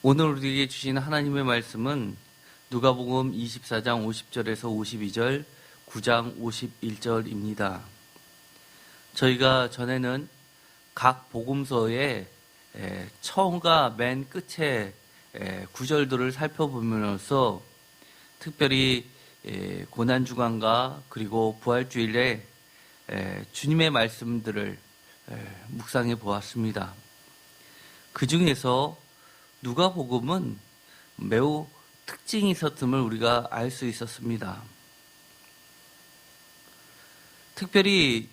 오늘 우리에게 주신 하나님의 말씀은 누가복음 24장 50절에서 52절, 9장 51절입니다. 저희가 전에는 각 복음서의 처음과 맨 끝의 구절들을 살펴보면서 특별히 고난주간과 그리고 부활주일에 주님의 말씀들을 묵상해 보았습니다. 그 중에서 누가복음은 매우 특징이 있었음을 우리가 알 수 있었습니다. 특별히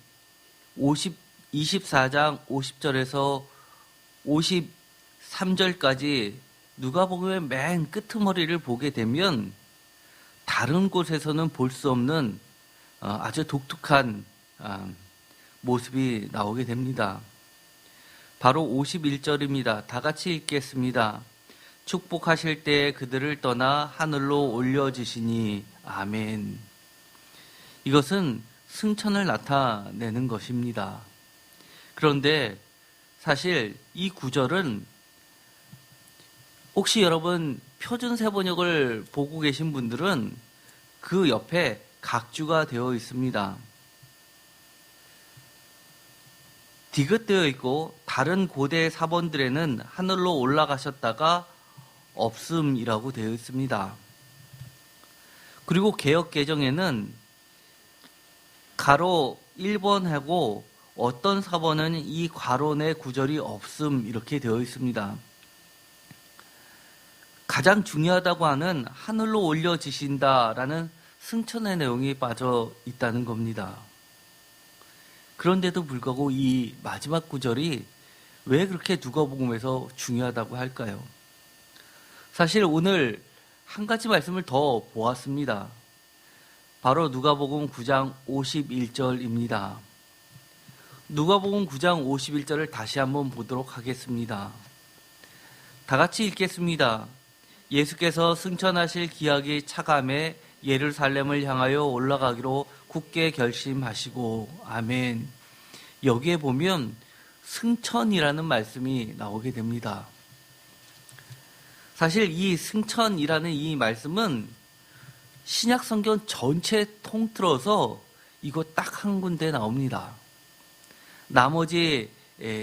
24장 50절에서 53절까지 누가복음의 맨 끄트머리를 보게 되면 다른 곳에서는 볼 수 없는 아주 독특한 모습이 나오게 됩니다. 바로 51절입니다. 다 같이 읽겠습니다. 축복하실 때 그들을 떠나 하늘로 올려주시니 아멘. 이것은 승천을 나타내는 것입니다. 그런데 사실 이 구절은 혹시 여러분 표준세번역을 보고 계신 분들은 그 옆에 각주가 되어 있습니다. 디귿되어 있고 다른 고대 사본들에는 하늘로 올라가셨다가 없음이라고 되어 있습니다. 그리고 개역개정에는 가로 1번하고 어떤 사본은 이 괄호 내 구절이 없음 이렇게 되어 있습니다. 가장 중요하다고 하는 하늘로 올려지신다라는 승천의 내용이 빠져 있다는 겁니다. 그런데도 불구하고 이 마지막 구절이 왜 그렇게 누가복음에서 중요하다고 할까요? 사실 오늘 한 가지 말씀을 더 보았습니다. 바로 누가복음 9장 51절입니다. 누가복음 9장 51절을 다시 한번 보도록 하겠습니다. 다 같이 읽겠습니다. 예수께서 승천하실 기약이 차감해 예루살렘을 향하여 올라가기로 굳게 결심하시고 아멘. 여기에 보면 승천이라는 말씀이 나오게 됩니다. 사실 이 승천이라는 이 말씀은 신약 성경 전체 통틀어서 이거 딱 한 군데 나옵니다. 나머지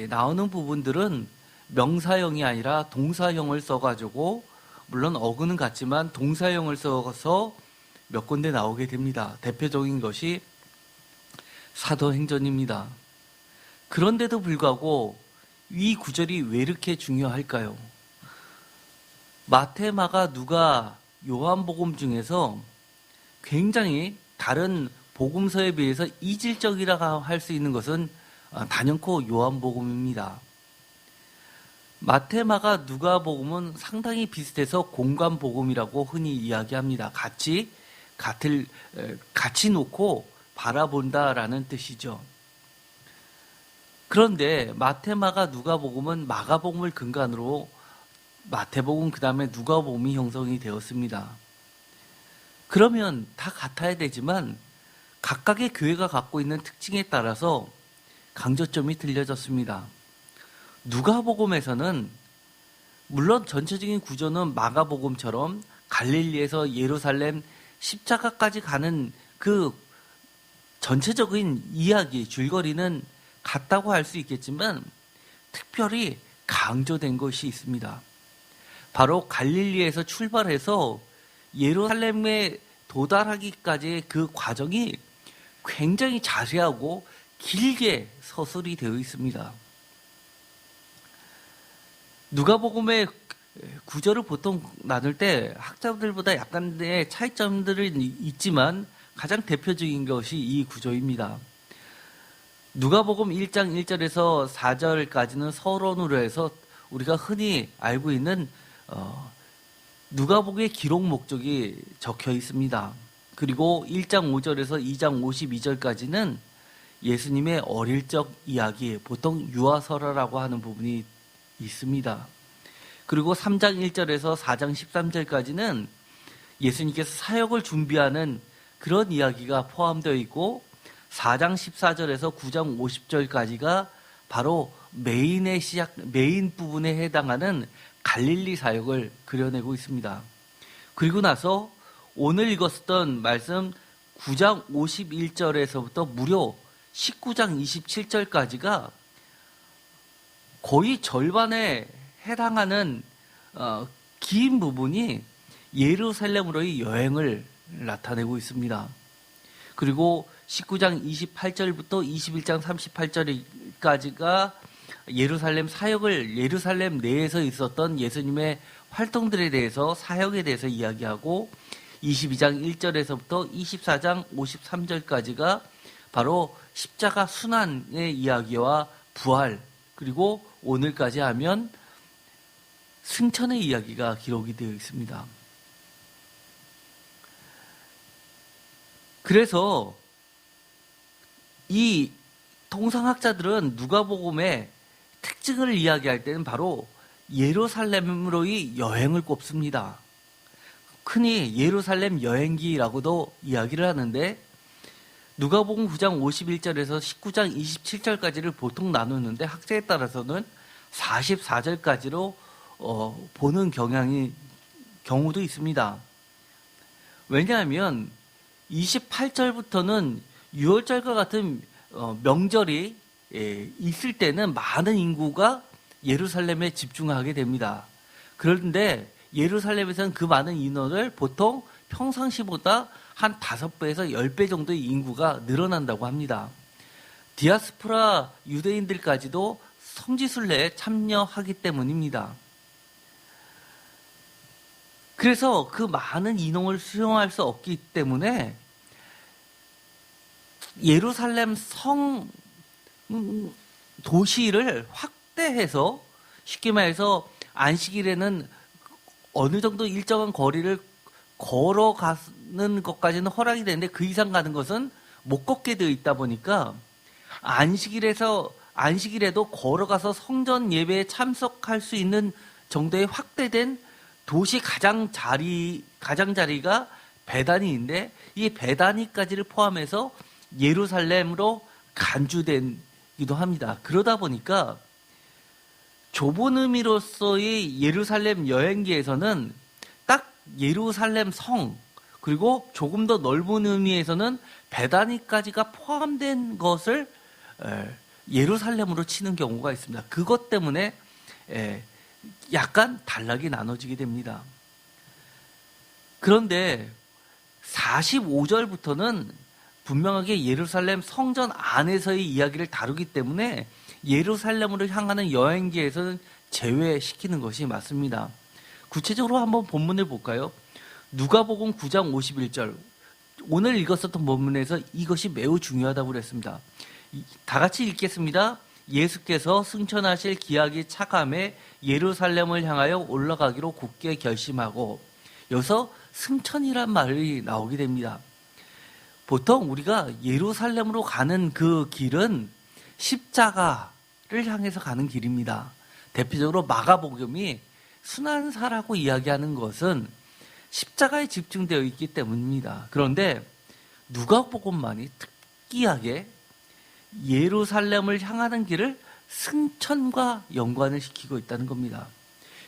나오는 부분들은 명사형이 아니라 동사형을 써가지고 물론 어구는 같지만 동사형을 써서 몇 군데 나오게 됩니다. 대표적인 것이 사도행전입니다. 그런데도 불구하고 이 구절이 왜 이렇게 중요할까요? 마태, 마가, 누가, 요한복음 중에서 굉장히 다른 복음서에 비해서 이질적이라고 할 수 있는 것은 단연코 요한복음입니다. 마태, 마가, 누가복음은 상당히 비슷해서 공관복음이라고 흔히 이야기합니다. 같이 놓고 바라본다라는 뜻이죠. 그런데 마태, 마가, 누가복음은 마가복음을 근간으로 마태복음 그 다음에 누가복음이 형성이 되었습니다. 그러면 다 같아야 되지만 각각의 교회가 갖고 있는 특징에 따라서 강조점이 틀려졌습니다. 누가복음에서는 물론 전체적인 구조는 마가복음처럼 갈릴리에서 예루살렘 십자가까지 가는 그 전체적인 이야기, 줄거리는 같다고 할 수 있겠지만 특별히 강조된 것이 있습니다. 바로 갈릴리에서 출발해서 예루살렘에 도달하기까지의 그 과정이 굉장히 자세하고 길게 서술이 되어 있습니다. 누가복음의 구절을 보통 나눌 때 학자들보다 약간의 차이점들은 있지만 가장 대표적인 것이 이 구조입니다. 누가복음 1장 1절에서 4절까지는 서론으로 해서 우리가 흔히 알고 있는 누가복음의 기록 목적이 적혀 있습니다. 그리고 1장 5절에서 2장 52절까지는 예수님의 어릴 적 이야기, 보통 유아설화라고 하는 부분이 있습니다. 그리고 3장 1절에서 4장 13절까지는 예수님께서 사역을 준비하는 그런 이야기가 포함되어 있고 4장 14절에서 9장 50절까지가 바로 메인 부분에 해당하는 갈릴리 사역을 그려내고 있습니다. 그리고 나서 오늘 읽었던 말씀 9장 51절에서부터 무려 19장 27절까지가 거의 절반에 해당하는 긴 부분이 예루살렘으로의 여행을 나타내고 있습니다. 그리고 19장 28절부터 21장 38절까지가 예루살렘 사역을 예루살렘 내에서 있었던 예수님의 활동들에 대해서 사역에 대해서 이야기하고 22장 1절에서부터 24장 53절까지가 바로 십자가 순환의 이야기와 부활 그리고 오늘까지 하면 승천의 이야기가 기록이 되어 있습니다. 그래서 이 통상학자들은 누가복음의 특징을 이야기할 때는 바로 예루살렘으로의 여행을 꼽습니다. 흔히 예루살렘 여행기라고도 이야기를 하는데 누가복음 9장 51절에서 19장 27절까지를 보통 나누는데 학자에 따라서는 44절까지로 보는 경우도 있습니다. 왜냐하면 28절부터는 6월절과 같은 명절이 있을 때는 많은 인구가 예루살렘에 집중하게 됩니다. 그런데 예루살렘에서는 그 많은 인원을 보통 평상시보다 한 5배에서 10배 정도의 인구가 늘어난다고 합니다. 디아스포라 유대인들까지도 성지순례에 참여하기 때문입니다. 그래서 그 많은 인원을 수용할 수 없기 때문에 예루살렘 성 도시를 확대해서 쉽게 말해서 안식일에는 어느 정도 일정한 거리를 걸어가는 것까지는 허락이 되는데 그 이상 가는 것은 못 걷게 되어 있다 보니까 안식일에도 걸어가서 성전 예배에 참석할 수 있는 정도의 확대된 도시 가장자리가 베다니인데 이 베다니까지를 포함해서 예루살렘으로 간주되기도 합니다. 그러다 보니까 좁은 의미로서의 예루살렘 여행기에서는 딱 예루살렘 성 그리고 조금 더 넓은 의미에서는 베다니까지가 포함된 것을 예루살렘으로 치는 경우가 있습니다. 그것 때문에 약간 단락이 나눠지게 됩니다. 그런데 45절부터는 분명하게 예루살렘 성전 안에서의 이야기를 다루기 때문에 예루살렘으로 향하는 여행기에서는 제외시키는 것이 맞습니다. 구체적으로 한번 본문을 볼까요? 누가복음 9장 51절. 오늘 읽었었던 본문에서 이것이 매우 중요하다고 그랬습니다. 다 같이 읽겠습니다. 예수께서 승천하실 기약이 차감해 예루살렘을 향하여 올라가기로 굳게 결심하고 여기서 승천이란 말이 나오게 됩니다. 보통 우리가 예루살렘으로 가는 그 길은 십자가를 향해서 가는 길입니다. 대표적으로 마가복음이 순환사라고 이야기하는 것은 십자가에 집중되어 있기 때문입니다. 그런데 누가복음만이 특이하게 예루살렘을 향하는 길을 승천과 연관을 시키고 있다는 겁니다.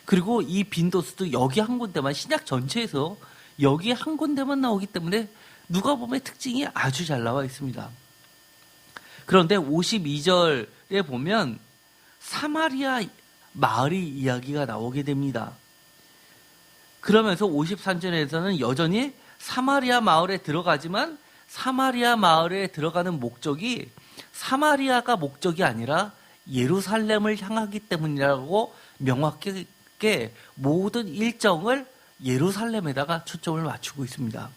그리고 이 빈도수도 여기 한 군데만 신약 전체에서 여기 한 군데만 나오기 때문에 누가복음의 특징이 아주 잘 나와 있습니다. 그런데 52절에 보면 사마리아 마을의 이야기가 나오게 됩니다. 그러면서 53절에서는 여전히 사마리아 마을에 들어가지만 사마리아 마을에 들어가는 목적이 사마리아가 목적이 아니라 예루살렘을 향하기 때문이라고 명확하게 모든 일정을 예루살렘에다가 초점을 맞추고 있습니다.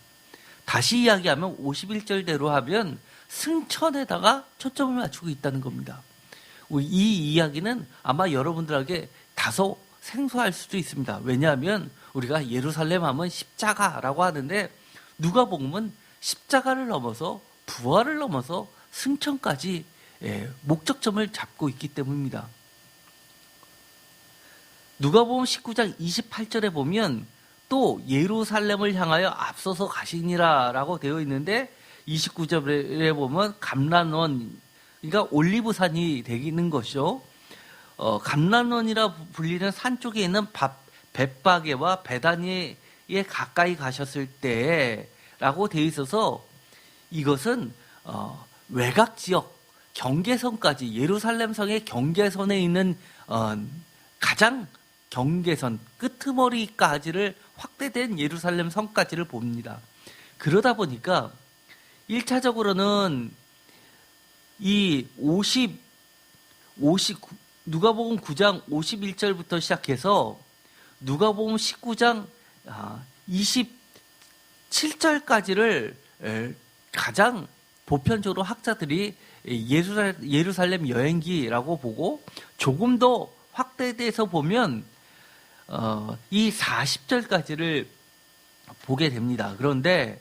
다시 이야기하면 51절대로 하면 승천에다가 초점을 맞추고 있다는 겁니다. 이 이야기는 아마 여러분들에게 다소 생소할 수도 있습니다. 왜냐하면 우리가 예루살렘 하면 십자가라고 하는데 누가복음은 십자가를 넘어서 부활을 넘어서 승천까지 목적점을 잡고 있기 때문입니다. 누가복음 19장 28절에 보면 또 예루살렘을 향하여 앞서서 가시니라라고 되어 있는데 29절에 보면 감람원 그러니까 올리브산이 되는 것이죠. 감람원이라 불리는 산 쪽에 있는 벳바게와 베다니에 가까이 가셨을 때라고 되어 있어서 이것은 외곽 지역 경계선까지 예루살렘 성의 경계선에 있는 가장 경계선 끄트머리까지를 확대된 예루살렘 성까지를 봅니다. 그러다 보니까 1차적으로는 이 누가복음 9장 51절부터 시작해서 누가복음 19장 27절까지를 가장 보편적으로 학자들이 예루살렘 여행기라고 보고, 조금 더 확대돼서 보면 이 40절까지를 보게 됩니다. 그런데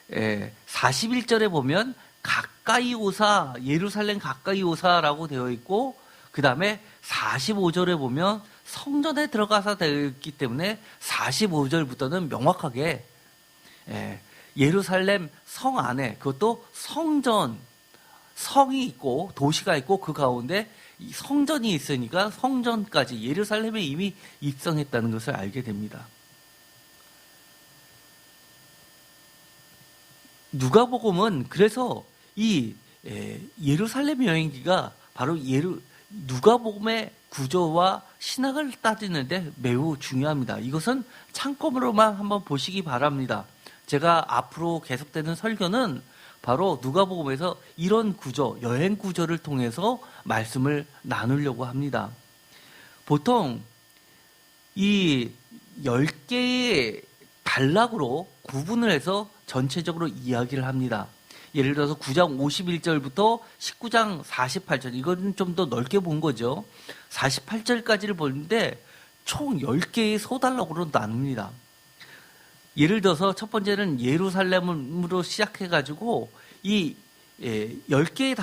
41절에 보면 가까이 오사, 예루살렘 가까이 오사라고 되어 있고, 그 다음에 45절에 보면 성전에 들어가서 되어 있기 때문에 45절부터는 명확하게 예루살렘 성 안에, 그것도 성전, 성이 있고 도시가 있고 그 가운데 성전이 있으니까 성전까지 예루살렘에 이미 입성했다는 것을 알게 됩니다. 누가복음은 그래서 이 예루살렘 여행기가 바로 누가복음의 구조와 신학을 따지는데 매우 중요합니다. 이것은 참고로만 한번 보시기 바랍니다. 제가 앞으로 계속되는 설교는 바로 누가복음에서 이런 구조, 여행 구조를 통해서 말씀을 나누려고 합니다. 보통 이 10개의 단락으로 구분을 해서 전체적으로 이야기를 합니다. 예를 들어서 9장 51절부터 19장 48절, 이건 좀 더 넓게 본 거죠. 48절까지를 보는데 총 10개의 소단락으로 나눕니다. 예를 들어서 첫 번째는 예루살렘으로 시작해가지고 이 10개의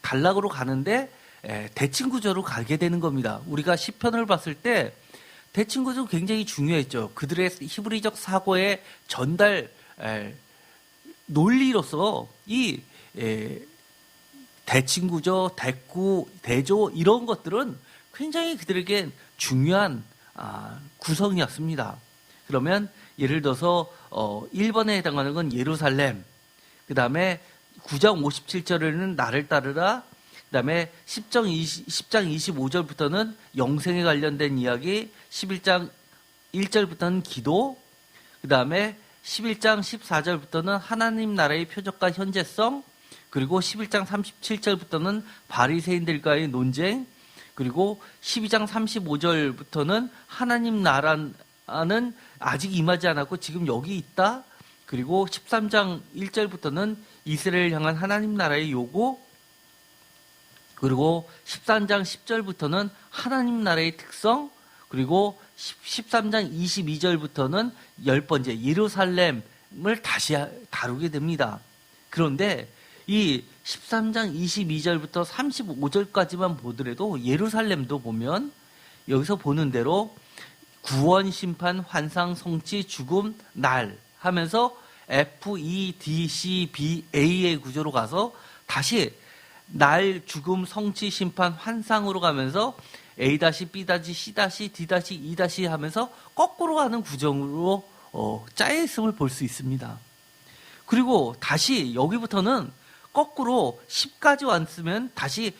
단락으로 가는데 대칭 구조로 가게 되는 겁니다. 우리가 시편을 봤을 때 대칭 구조 굉장히 중요했죠. 그들의 히브리적 사고의 전달 논리로서 이 대칭 구조, 대구, 대조 이런 것들은 굉장히 그들에게 중요한 구성이었습니다. 그러면 예를 들어서 1번에 해당하는 건 예루살렘, 그 다음에 9장 57절에는 나를 따르라, 그 다음에 10장 25절부터는 영생에 관련된 이야기, 11장 1절부터는 기도, 그 다음에 11장 14절부터는 하나님 나라의 표적과 현재성, 그리고 11장 37절부터는 바리새인들과의 논쟁, 그리고 12장 35절부터는 하나님 나라는 아직 임하지 않았고 지금 여기 있다. 그리고 13장 1절부터는 이스라엘 향한 하나님 나라의 요구, 그리고 13장 10절부터는 하나님 나라의 특성, 그리고 13장 22절부터는 10번째 예루살렘을 다시 다루게 됩니다. 그런데 이 13장 22절부터 35절까지만 보더라도 예루살렘도 보면 여기서 보는 대로 구원, 심판, 환상, 성취, 죽음, 날 하면서 F, E, D, C, B, A의 구조로 가서 다시 날, 죽음, 성취, 심판, 환상으로 가면서 A-, B-, C-, D-, E- 하면서 거꾸로 가는 구조로 짜여 있음을 볼 수 있습니다. 그리고 다시 여기부터는 거꾸로 10까지 왔으면 다시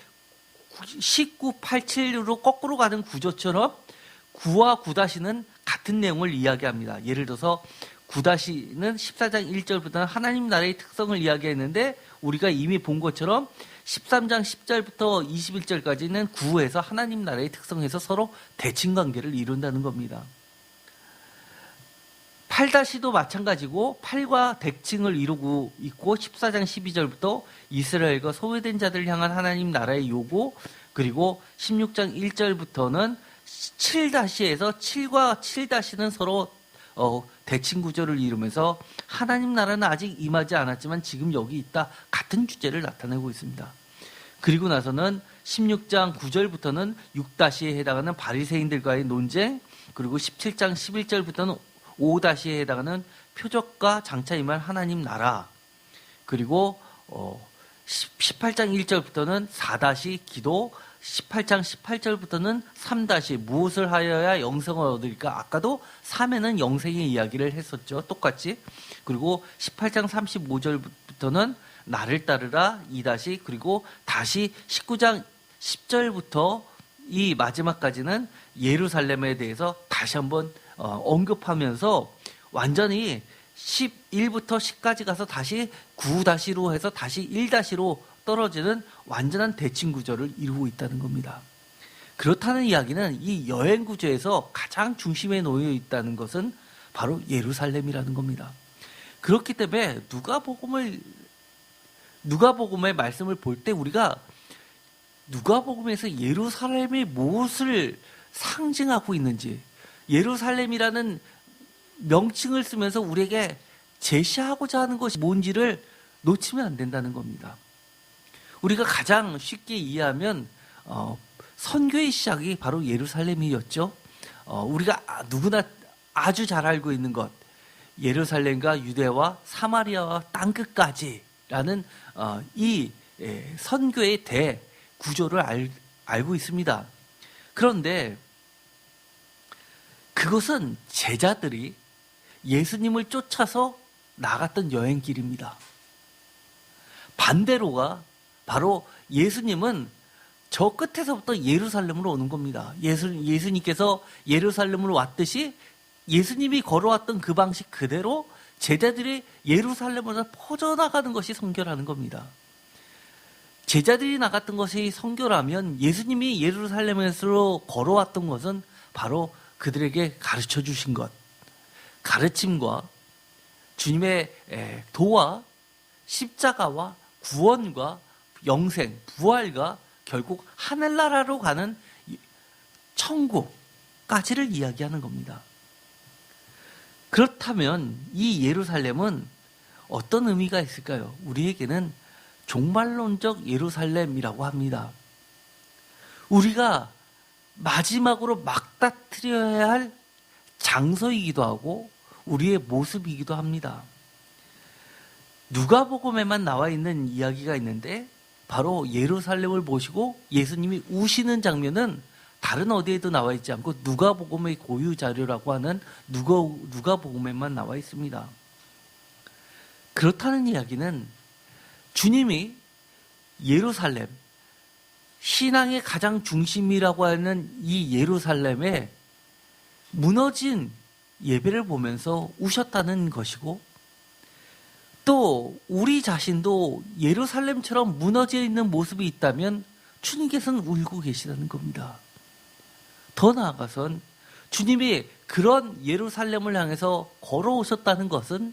19, 87로 거꾸로 가는 구조처럼 9와 9-는 같은 내용을 이야기합니다. 예를 들어서 9-는 14장 1절부터는 하나님 나라의 특성을 이야기했는데 우리가 이미 본 것처럼 13장 10절부터 21절까지는 9에서 하나님 나라의 특성에서 서로 대칭관계를 이룬다는 겁니다. 8-도 마찬가지고 8과 대칭을 이루고 있고 14장 12절부터 이스라엘과 소외된 자들을 향한 하나님 나라의 요구, 그리고 16장 1절부터는 7-에서 7과 7-는 서로 대칭 구조를 이루면서 하나님 나라는 아직 임하지 않았지만 지금 여기 있다, 같은 주제를 나타내고 있습니다. 그리고 나서는 16장 9절부터는 6-에 해당하는 바리새인들과의 논쟁, 그리고 17장 11절부터는 5-에 해당하는 표적과 장차 임할 하나님 나라, 그리고 18장 1절부터는 4- 기도, 18장 18절부터는 3- 무엇을 하여야 영생을 얻으리까? 아까도 3에는 영생의 이야기를 했었죠. 똑같이. 그리고 18장 35절부터는 나를 따르라 2- 그리고 다시 19장 10절부터 이 마지막까지는 예루살렘에 대해서 다시 한번 언급하면서 완전히 11부터 10까지 가서 다시 9-로 해서 다시 1-로 떨어지는 완전한 대칭 구조를 이루고 있다는 겁니다. 그렇다는 이야기는 이 여행 구조에서 가장 중심에 놓여 있다는 것은 바로 예루살렘이라는 겁니다. 그렇기 때문에 누가복음의 말씀을 볼 때 우리가 누가복음에서 예루살렘이 무엇을 상징하고 있는지, 예루살렘이라는 명칭을 쓰면서 우리에게 제시하고자 하는 것이 뭔지를 놓치면 안 된다는 겁니다. 우리가 가장 쉽게 이해하면 선교의 시작이 바로 예루살렘이었죠. 우리가 누구나 아주 잘 알고 있는 것, 예루살렘과 유대와 사마리아와 땅끝까지라는 이 선교의 대구조를 알고 있습니다. 그런데 그것은 제자들이 예수님을 쫓아서 나갔던 여행길입니다. 반대로가 바로 예수님은 저 끝에서부터 예루살렘으로 오는 겁니다. 예수님께서 예루살렘으로 왔듯이 예수님이 걸어왔던 그 방식 그대로 제자들이 예루살렘으로 퍼져나가는 것이 선교라는 겁니다. 제자들이 나갔던 것이 선교라면 예수님이 예루살렘에서 걸어왔던 것은 바로 그들에게 가르쳐 주신 것, 가르침과 주님의 도와 십자가와 구원과 영생, 부활과 결국 하늘나라로 가는 천국까지를 이야기하는 겁니다. 그렇다면 이 예루살렘은 어떤 의미가 있을까요? 우리에게는 종말론적 예루살렘이라고 합니다. 우리가 마지막으로 막다트려야 할 장소이기도 하고 우리의 모습이기도 합니다. 누가복음에만 나와 있는 이야기가 있는데 바로 예루살렘을 보시고 예수님이 우시는 장면은 다른 어디에도 나와 있지 않고 누가복음의 고유 자료라고 하는 누가복음에만 나와 있습니다. 그렇다는 이야기는 주님이 예루살렘, 신앙의 가장 중심이라고 하는 이 예루살렘에 무너진 예배를 보면서 우셨다는 것이고, 또 우리 자신도 예루살렘처럼 무너져 있는 모습이 있다면 주님께서는 울고 계시다는 겁니다. 더 나아가선 주님이 그런 예루살렘을 향해서 걸어오셨다는 것은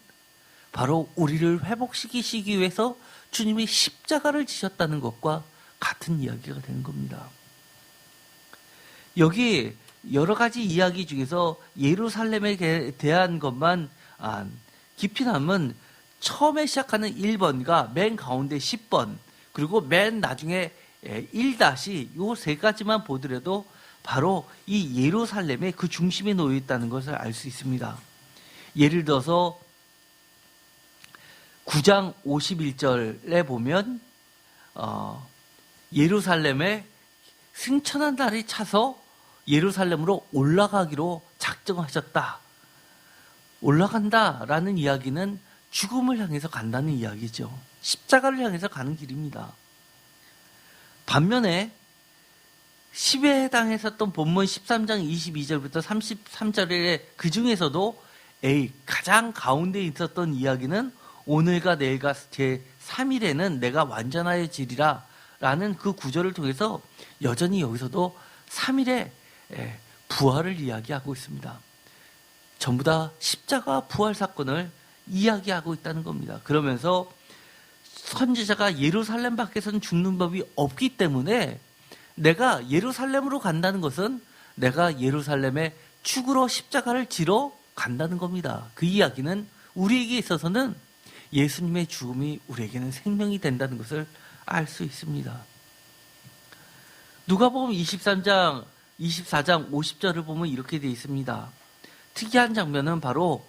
바로 우리를 회복시키시기 위해서 주님이 십자가를 지셨다는 것과 같은 이야기가 되는 겁니다. 여기 여러 가지 이야기 중에서 예루살렘에 대한 것만 깊이 나면 처음에 시작하는 1번과 맨 가운데 10번, 그리고 맨 나중에 1- 요 세 가지만 보더라도 바로 이 예루살렘의 그 중심에 놓여 있다는 것을 알 수 있습니다. 예를 들어서 9장 51절에 보면 예루살렘에 승천한 날이 차서 예루살렘으로 올라가기로 작정하셨다. 올라간다라는 이야기는 죽음을 향해서 간다는 이야기죠. 십자가를 향해서 가는 길입니다. 반면에 10에 해당했었던 본문 13장 22절부터 33절에 그 중에서도 가장 가운데 있었던 이야기는 오늘과 내일과 제3일에는 내가 완전하여지리라 라는 그 구절을 통해서 여전히 여기서도 3일의 부활을 이야기하고 있습니다. 전부 다 십자가 부활 사건을 이야기하고 있다는 겁니다. 그러면서 선지자가 예루살렘 밖에서는 죽는 법이 없기 때문에 내가 예루살렘으로 간다는 것은 내가 예루살렘에 죽으러 십자가를 지러 간다는 겁니다. 그 이야기는 우리에게 있어서는 예수님의 죽음이 우리에게는 생명이 된다는 것을 알 수 있습니다. 누가복음 24장 50절을 보면 이렇게 되어 있습니다. 특이한 장면은 바로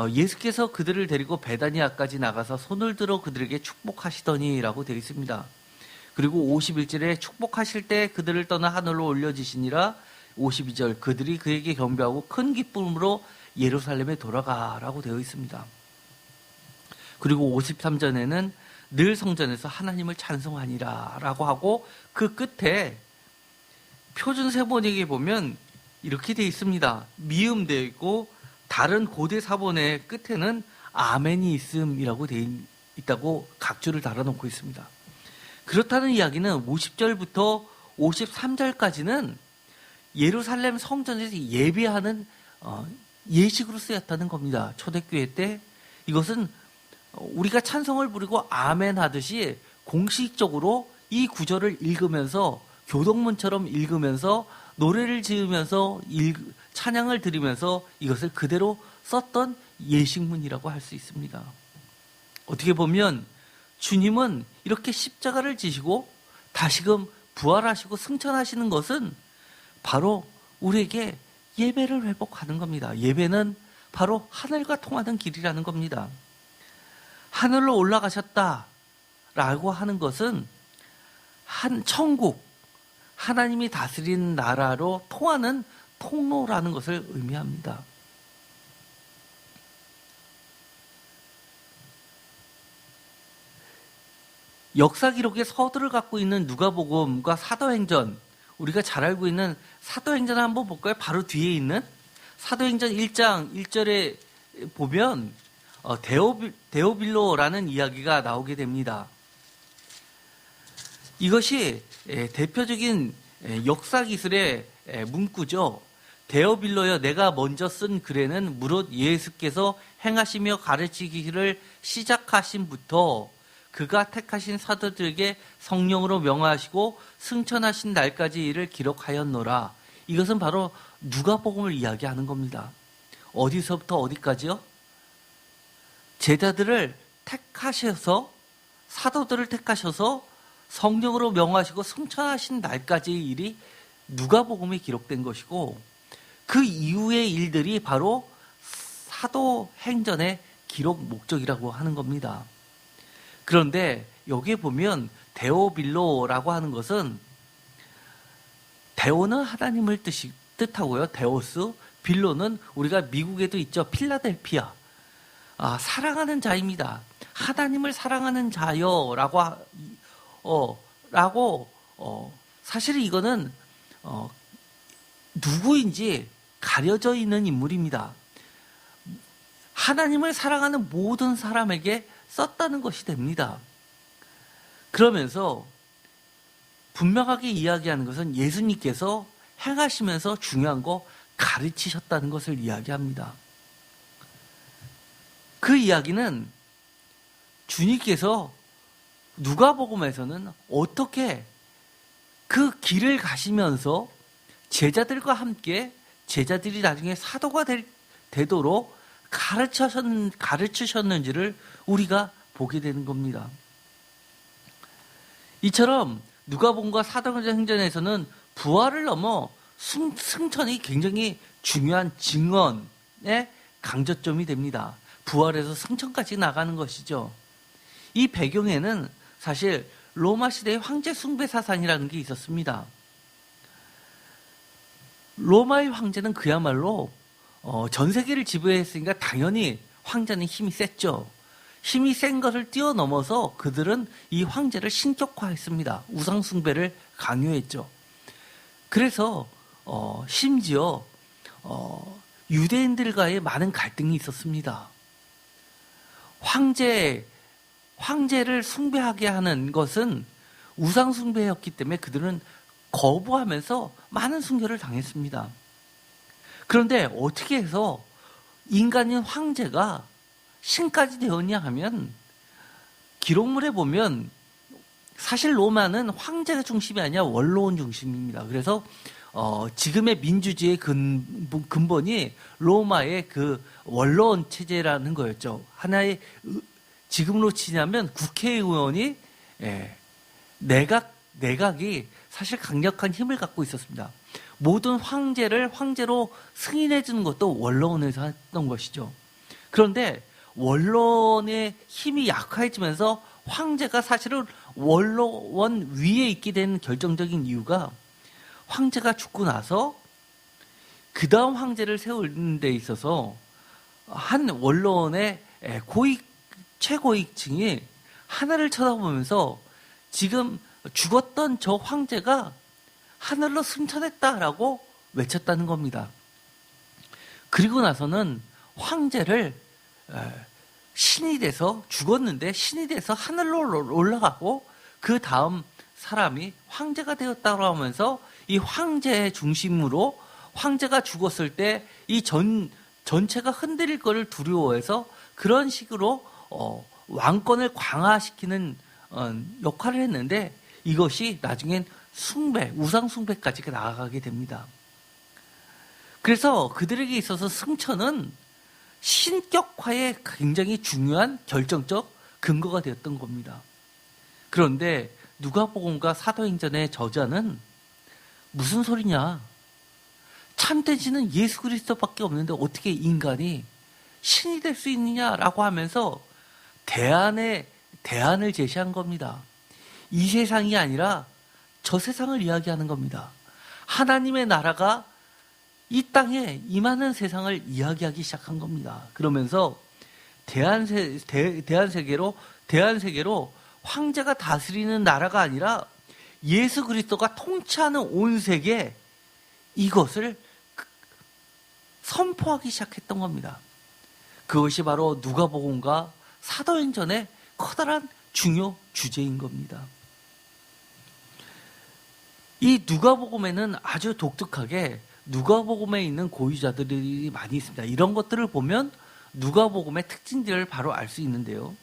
예수께서 그들을 데리고 베다니아까지 나가서 손을 들어 그들에게 축복하시더니라고 되어 있습니다. 그리고 51절에 축복하실 때 그들을 떠나 하늘로 올려지시니라. 52절 그들이 그에게 경배하고 큰 기쁨으로 예루살렘에 돌아가라고 되어 있습니다. 그리고 53절에는 늘 성전에서 하나님을 찬송하니라 라고 하고 그 끝에 표준 세번역에 보면 이렇게 되어 있습니다. 미음 되어 있고 다른 고대 사본의 끝에는 아멘이 있음이라고 되어 있다고 각주를 달아놓고 있습니다. 그렇다는 이야기는 50절부터 53절까지는 예루살렘 성전에서 예배하는 예식으로 쓰였다는 겁니다. 초대교회 때 이것은 우리가 찬송을 부르고 아멘 하듯이 공식적으로 이 구절을 읽으면서 교동문처럼 읽으면서 노래를 지으면서 찬양을 드리면서 이것을 그대로 썼던 예식문이라고 할 수 있습니다. 어떻게 보면 주님은 이렇게 십자가를 지시고 다시금 부활하시고 승천하시는 것은 바로 우리에게 예배를 회복하는 겁니다. 예배는 바로 하늘과 통하는 길이라는 겁니다. 하늘로 올라가셨다라고 하는 것은 한 천국, 하나님이 다스리는 나라로 통하는 통로라는 것을 의미합니다. 역사 기록의 서두를 갖고 있는 누가복음과 사도행전, 우리가 잘 알고 있는 사도행전을 한번 볼까요? 바로 뒤에 있는 사도행전 1장 1절에 보면 데오빌로라는 이야기가 나오게 됩니다. 이것이 대표적인 역사 기술의 문구죠. 데오빌로여 내가 먼저 쓴 글에는 무릇 예수께서 행하시며 가르치기를 시작하신부터 그가 택하신 사도들에게 성령으로 명하시고 승천하신 날까지 이를 기록하였노라. 이것은 바로 누가복음을 이야기하는 겁니다. 어디서부터 어디까지요? 제자들을 택하셔서 사도들을 택하셔서 성령으로 명하시고 승천하신 날까지의 일이 누가복음에 기록된 것이고 그 이후의 일들이 바로 사도행전의 기록 목적이라고 하는 겁니다. 그런데 여기에 보면 데오빌로라고 하는 것은 데오는 하나님을 뜻하고요. 데오스, 빌로는 우리가 미국에도 있죠. 필라델피아. 사랑하는 자입니다. 하나님을 사랑하는 자여라고 사실 이거는 누구인지 가려져 있는 인물입니다. 하나님을 사랑하는 모든 사람에게 썼다는 것이 됩니다. 그러면서 분명하게 이야기하는 것은 예수님께서 행하시면서 중요한 거 가르치셨다는 것을 이야기합니다. 그 이야기는 주님께서 누가복음에서는 어떻게 그 길을 가시면서 제자들과 함께 제자들이 나중에 사도가 되도록 가르치셨는지를 우리가 보게 되는 겁니다. 이처럼 누가복음과 사도행전에서는 부활을 넘어 승천이 굉장히 중요한 증언의 강조점이 됩니다. 부활에서 승천까지 나가는 것이죠. 이 배경에는 사실 로마 시대의 황제 숭배 사상이라는 게 있었습니다. 로마의 황제는 그야말로 전 세계를 지배했으니까 당연히 황제는 힘이 셌죠. 힘이 센 것을 뛰어넘어서 그들은 이 황제를 신격화했습니다. 우상 숭배를 강요했죠. 그래서 심지어 유대인들과의 많은 갈등이 있었습니다. 황제를 숭배하게 하는 것은 우상 숭배였기 때문에 그들은 거부하면서 많은 순교를 당했습니다. 그런데 어떻게 해서 인간인 황제가 신까지 되었냐 하면 기록물에 보면 사실 로마는 황제가 중심이 아니라 원로원 중심입니다. 그래서 지금의 민주주의의 근본이 로마의 그 원로원 체제라는 거였죠. 하나의 지금으로 치자면 국회의원이 내각이 사실 강력한 힘을 갖고 있었습니다. 모든 황제를 황제로 승인해 주는 것도 원로원에서 했던 것이죠. 그런데 원로원의 힘이 약해지면서 황제가 사실은 원로원 위에 있게 된 결정적인 이유가 황제가 죽고 나서 그 다음 황제를 세우는 데 있어서 한 원로원의 최고위층이 하늘을 쳐다보면서 지금 죽었던 저 황제가 하늘로 승천했다라고 외쳤다는 겁니다. 그리고 나서는 황제를 신이 돼서 죽었는데 신이 돼서 하늘로 올라가고 그 다음 사람이 황제가 되었다고 하면서 이 황제의 중심으로 황제가 죽었을 때 이 전체가 흔들릴 것을 두려워해서 그런 식으로 왕권을 강화시키는 역할을 했는데 이것이 나중엔 우상 숭배까지 나아가게 됩니다. 그래서 그들에게 있어서 승천은 신격화에 굉장히 중요한 결정적 근거가 되었던 겁니다. 그런데 누가복음과 사도행전의 저자는 무슨 소리냐? 참된 신은 예수 그리스도밖에 없는데 어떻게 인간이 신이 될 수 있느냐라고 하면서 대안을 제시한 겁니다. 이 세상이 아니라 저 세상을 이야기하는 겁니다. 하나님의 나라가 이 땅에 임하는 세상을 이야기하기 시작한 겁니다. 그러면서 대한세계로 황제가 다스리는 나라가 아니라 예수 그리스도가 통치하는 온 세계, 이것을 선포하기 시작했던 겁니다. 그것이 바로 누가복음과 사도행전의 커다란 중요 주제인 겁니다. 이 누가복음에는 아주 독특하게 누가복음에 있는 고유자들이 많이 있습니다. 이런 것들을 보면 누가복음의 특징들을 바로 알 수 있는데요.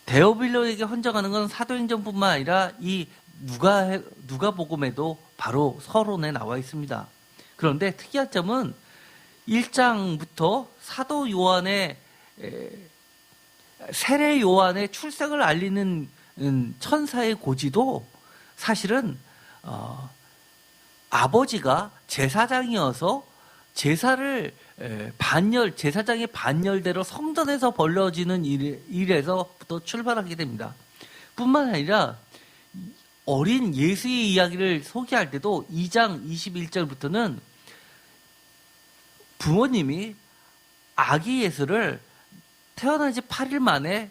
데오빌로에게 헌정하는 건 사도행전뿐만 아니라 이 누가복음에도 바로 서론에 나와 있습니다. 그런데 특이한 점은 1장부터 사도 요한의 세례 요한의 출생을 알리는 천사의 고지도 사실은 아버지가 제사장이어서 제사장의 반열대로 성전에서 벌어지는 일에서부터 출발하게 됩니다. 뿐만 아니라 어린 예수의 이야기를 소개할 때도 2장 21절부터는 부모님이 아기 예수를 태어난 지 8일 만에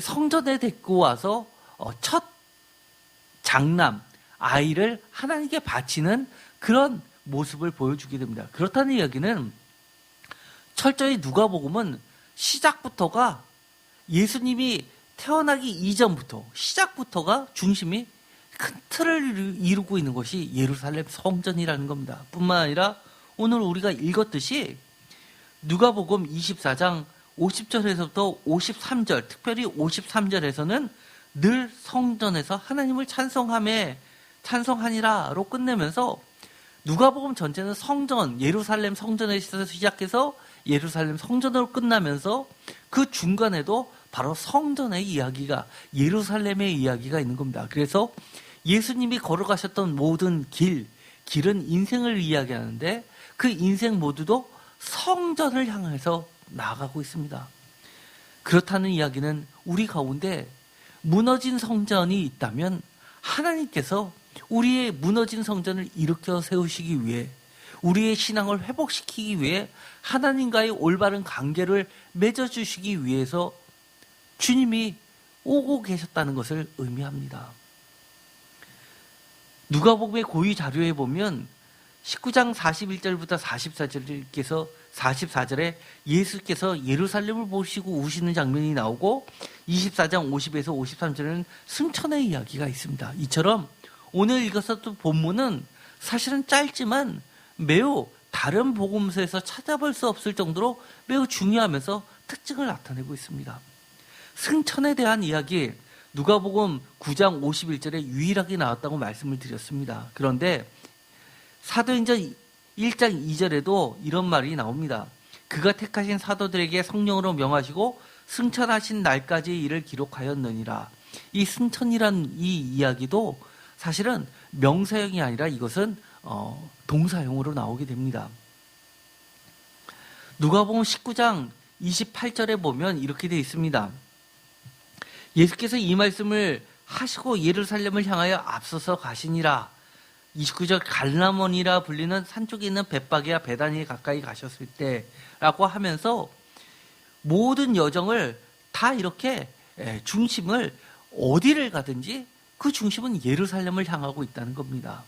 성전에 데리고 와서 첫 장남, 아이를 하나님께 바치는 그런 모습을 보여주게 됩니다. 그렇다는 이야기는 철저히 누가복음은 시작부터가 예수님이 태어나기 이전부터 시작부터가 중심이 큰 틀을 이루고 있는 것이 예루살렘 성전이라는 겁니다. 뿐만 아니라 오늘 우리가 읽었듯이 누가복음 24장 50절에서부터 53절, 특별히 53절에서는 늘 성전에서 하나님을 찬송하니라로 끝내면서 누가복음 전체는 성전, 예루살렘 성전에서 시작해서 예루살렘 성전으로 끝나면서 그 중간에도 바로 성전의 이야기가, 예루살렘의 이야기가 있는 겁니다. 그래서 예수님이 걸어가셨던 모든 길은 인생을 이야기하는데 그 인생 모두도 성전을 향해서 나아가고 있습니다. 그렇다는 이야기는 우리 가운데 무너진 성전이 있다면 하나님께서 우리의 무너진 성전을 일으켜 세우시기 위해, 우리의 신앙을 회복시키기 위해 하나님과의 올바른 관계를 맺어주시기 위해서 주님이 오고 계셨다는 것을 의미합니다. 누가복음의 고유 자료에 보면 19장 41절부터 44절에 예수께서 예루살렘을 보시고 우시는 장면이 나오고 24장 50에서 53절에는 승천의 이야기가 있습니다. 이처럼 오늘 읽었었던 본문은 사실은 짧지만 매우 다른 복음서에서 찾아볼 수 없을 정도로 매우 중요하면서 특징을 나타내고 있습니다. 승천에 대한 이야기, 누가복음 9장 51절에 유일하게 나왔다고 말씀을 드렸습니다. 그런데 사도행전 1장 2절에도 이런 말이 나옵니다. 그가 택하신 사도들에게 성령으로 명하시고 승천하신 날까지 이를 기록하였느니라. 이 승천이란 이 이야기도 사실은 명사형이 아니라 이것은 동사형으로 나오게 됩니다. 누가복음 19장 28절에 보면 이렇게 되어 있습니다. 예수께서 이 말씀을 하시고 예루살렘을 향하여 앞서서 가시니라. 29절 갈라몬이라 불리는 산 쪽에 있는 벳바게와 베다니에 가까이 가셨을 때라고 하면서 모든 여정을 다 이렇게 중심을 어디를 가든지 그 중심은 예루살렘을 향하고 있다는 겁니다.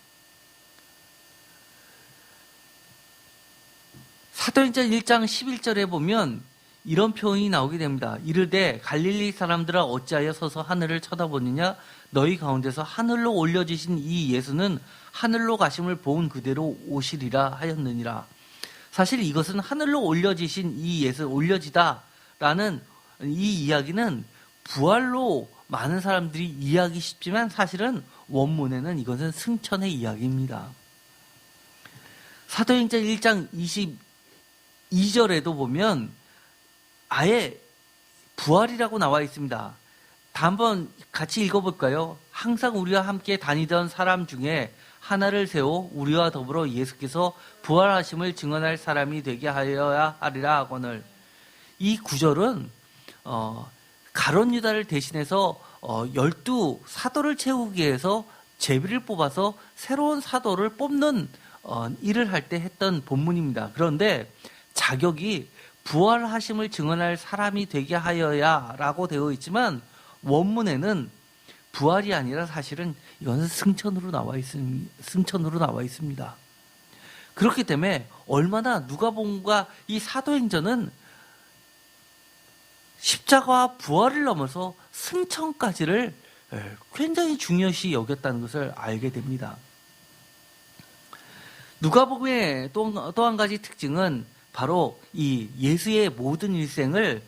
사도행전 1장 11절에 보면 이런 표현이 나오게 됩니다. 이르되 갈릴리 사람들아 어찌하여 서서 하늘을 쳐다보느냐 너희 가운데서 하늘로 올려지신 이 예수는 하늘로 가심을 본 그대로 오시리라 하였느니라. 사실 이것은 하늘로 올려지신 이 예수, 올려지다라는 이 이야기는 부활로 많은 사람들이 이해하기 쉽지만 사실은 원문에는 이것은 승천의 이야기입니다. 사도행전 1장 22절에도 보면 아예 부활이라고 나와 있습니다. 한번 같이 읽어볼까요? 항상 우리와 함께 다니던 사람 중에 하나를 세워 우리와 더불어 예수께서 부활하심을 증언할 사람이 되게 하여야 하리라 하거늘. 이 구절은 가룟 유다를 대신해서 12 사도를 채우기 위해서 제비를 뽑아서 새로운 사도를 뽑는 일을 할 때 했던 본문입니다. 그런데 자격이 부활하심을 증언할 사람이 되게 하여야 라고 되어 있지만 원문에는 부활이 아니라 사실은 이것은 승천으로 나와 있습니다. 그렇기 때문에 얼마나 누가복음과 이 사도행전은 십자가와 부활을 넘어서 승천까지를 굉장히 중요시 여겼다는 것을 알게 됩니다. 누가복음의 또 한 가지 특징은 바로 이 예수의 모든 일생을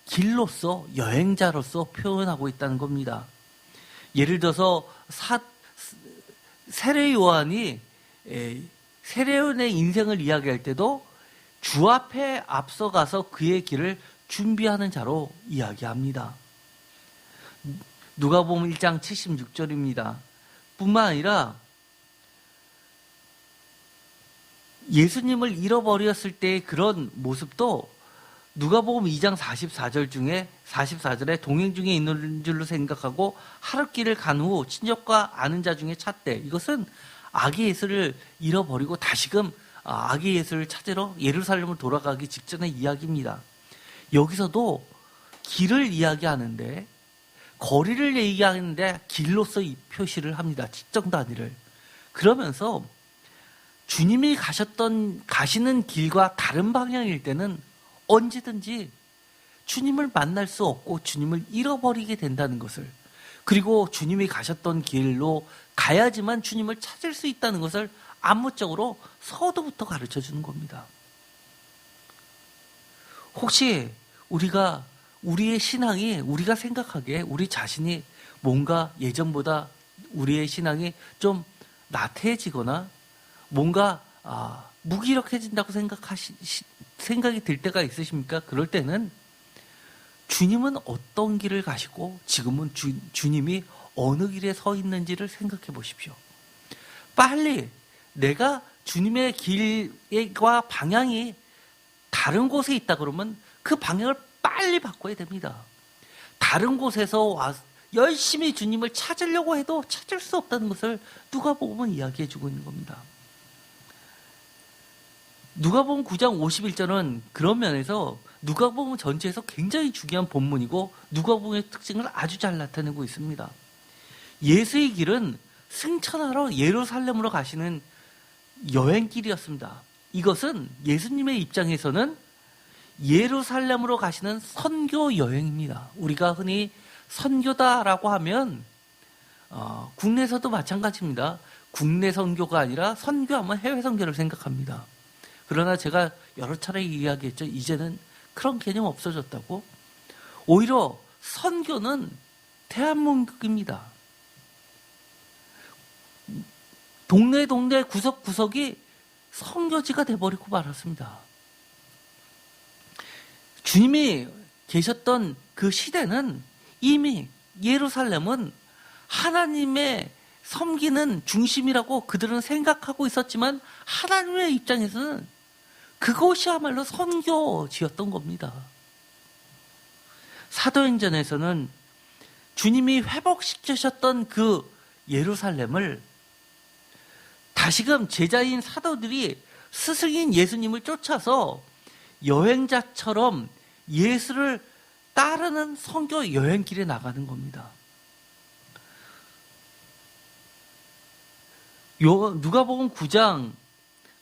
길로서 여행자로서 표현하고 있다는 겁니다. 예를 들어서 세례 요한이 세례요한의 인생을 이야기할 때도 주 앞에 앞서가서 그의 길을 준비하는 자로 이야기합니다. 누가복음 1장 76절입니다. 뿐만 아니라 예수님을 잃어버렸을 때의 그런 모습도 누가복음 2장 44절 중에 44절에 동행 중에 있는 줄로 생각하고 하룻길을 간 후 친족과 아는 자 중에 찾되, 이것은 아기 예수를 잃어버리고 다시금 아기 예수를 찾으러 예루살렘을 돌아가기 직전의 이야기입니다. 여기서도 길을 이야기하는데, 거리를 얘기하는데 길로서 이 표시를 합니다. 측정 단위를. 그러면서 주님이 가시는 길과 다른 방향일 때는 언제든지 주님을 만날 수 없고 주님을 잃어버리게 된다는 것을, 그리고 주님이 가셨던 길로 가야지만 주님을 찾을 수 있다는 것을 암묵적으로 서두부터 가르쳐 주는 겁니다. 혹시 우리의 신앙이, 우리가 생각하기에 우리 자신이 뭔가 예전보다 우리의 신앙이 좀 나태해지거나 뭔가 무기력해진다고 생각이 들 때가 있으십니까? 그럴 때는 주님은 어떤 길을 가시고 지금은 주님이 어느 길에 서 있는지를 생각해 보십시오. 빨리 내가 주님의 길과 방향이 다른 곳에 있다 그러면 그 방향을 빨리 바꿔야 됩니다. 다른 곳에서 열심히 주님을 찾으려고 해도 찾을 수 없다는 것을 누가복음은 이야기해 주고 있는 겁니다. 누가복음 9장 51절은 그런 면에서 누가복음 전체에서 굉장히 중요한 본문이고 누가복음의 특징을 아주 잘 나타내고 있습니다. 예수의 길은 승천하러 예루살렘으로 가시는 여행길이었습니다. 이것은 예수님의 입장에서는 예루살렘으로 가시는 선교 여행입니다. 우리가 흔히 선교다라고 하면 국내에서도 마찬가지입니다. 국내 선교가 아니라 선교하면 해외 선교를 생각합니다. 그러나 제가 여러 차례 이야기했죠. 이제는 그런 개념 없어졌다고. 오히려 선교는 대한민국입니다. 동네 구석구석이 선교지가 돼버리고 말았습니다. 주님이 계셨던 그 시대는 이미 예루살렘은 하나님의 섬기는 중심이라고 그들은 생각하고 있었지만 하나님의 입장에서는 그것이야말로 선교지였던 겁니다. 사도행전에서는 주님이 회복시키셨던 그 예루살렘을 다시금 제자인 사도들이 스승인 예수님을 쫓아서 여행자처럼 예수를 따르는 선교 여행길에 나가는 겁니다. 누가복음 9장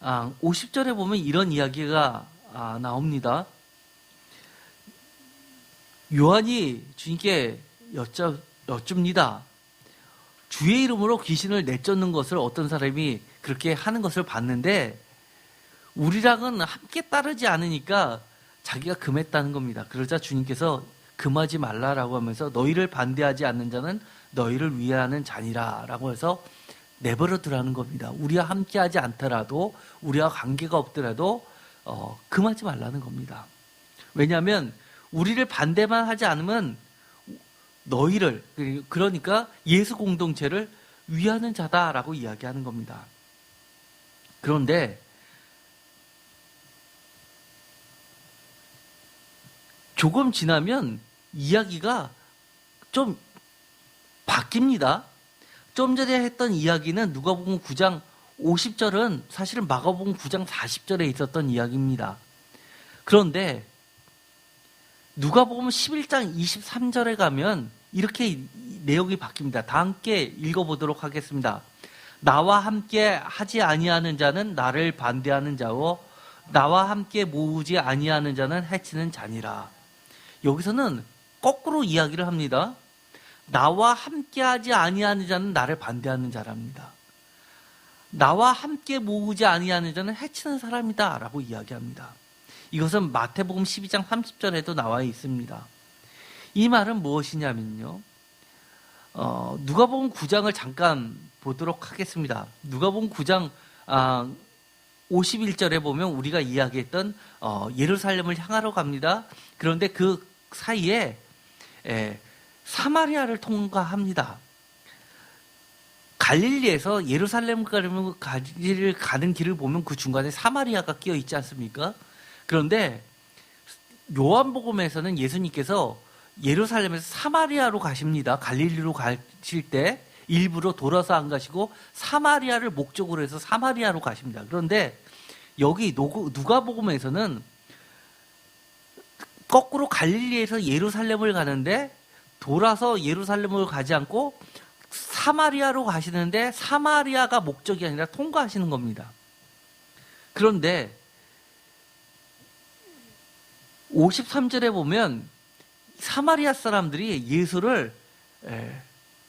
50절에 보면 이런 이야기가 나옵니다. 요한이 주님께 여쭙니다. 주의 이름으로 귀신을 내쫓는 것을 어떤 사람이 그렇게 하는 것을 봤는데 우리랑은 함께 따르지 않으니까 자기가 금했다는 겁니다. 그러자 주님께서 금하지 말라라고 하면서 너희를 반대하지 않는 자는 너희를 위하는 자니라 라고 해서 내버려 두라는 겁니다. 우리와 함께하지 않더라도 우리와 관계가 없더라도 금하지 말라는 겁니다. 왜냐하면 우리를 반대만 하지 않으면 너희를, 그러니까 예수 공동체를 위하는 자다라고 이야기하는 겁니다. 그런데 조금 지나면 이야기가 좀 바뀝니다. 좀 전에 했던 이야기는 누가복음 9장 50절은 사실은 마가복음 9장 40절에 있었던 이야기입니다. 그런데 누가복음 11장 23절에 가면 이렇게 내용이 바뀝니다. 다 함께 읽어보도록 하겠습니다. 나와 함께 하지 아니하는 자는 나를 반대하는 자요 나와 함께 모으지 아니하는 자는 해치는 자니라. 여기서는 거꾸로 이야기를 합니다. 나와 함께하지 아니하는 자는 나를 반대하는 자랍니다. 나와 함께 모으지 아니하는 자는 해치는 사람이다 라고 이야기합니다. 이것은 마태복음 12장 30절에도 나와 있습니다. 이 말은 무엇이냐면요. 누가복음 9장을 잠깐 보도록 하겠습니다. 누가복음 9장 51절에 보면 우리가 이야기했던 예루살렘을 향하러 갑니다. 그런데 그 사이에 사마리아를 통과합니다. 갈릴리에서 예루살렘 가는 길을 보면 그 중간에 사마리아가 끼어 있지 않습니까? 그런데 요한복음에서는 예수님께서 예루살렘에서 사마리아로 가십니다. 갈릴리로 가실 때 일부러 돌아서 안 가시고 사마리아를 목적으로 해서 사마리아로 가십니다. 그런데 여기 누가복음에서는 거꾸로 갈릴리에서 예루살렘을 가는데 돌아서 예루살렘을 가지 않고 사마리아로 가시는데 사마리아가 목적이 아니라 통과하시는 겁니다. 그런데 53절에 보면 사마리아 사람들이 예수를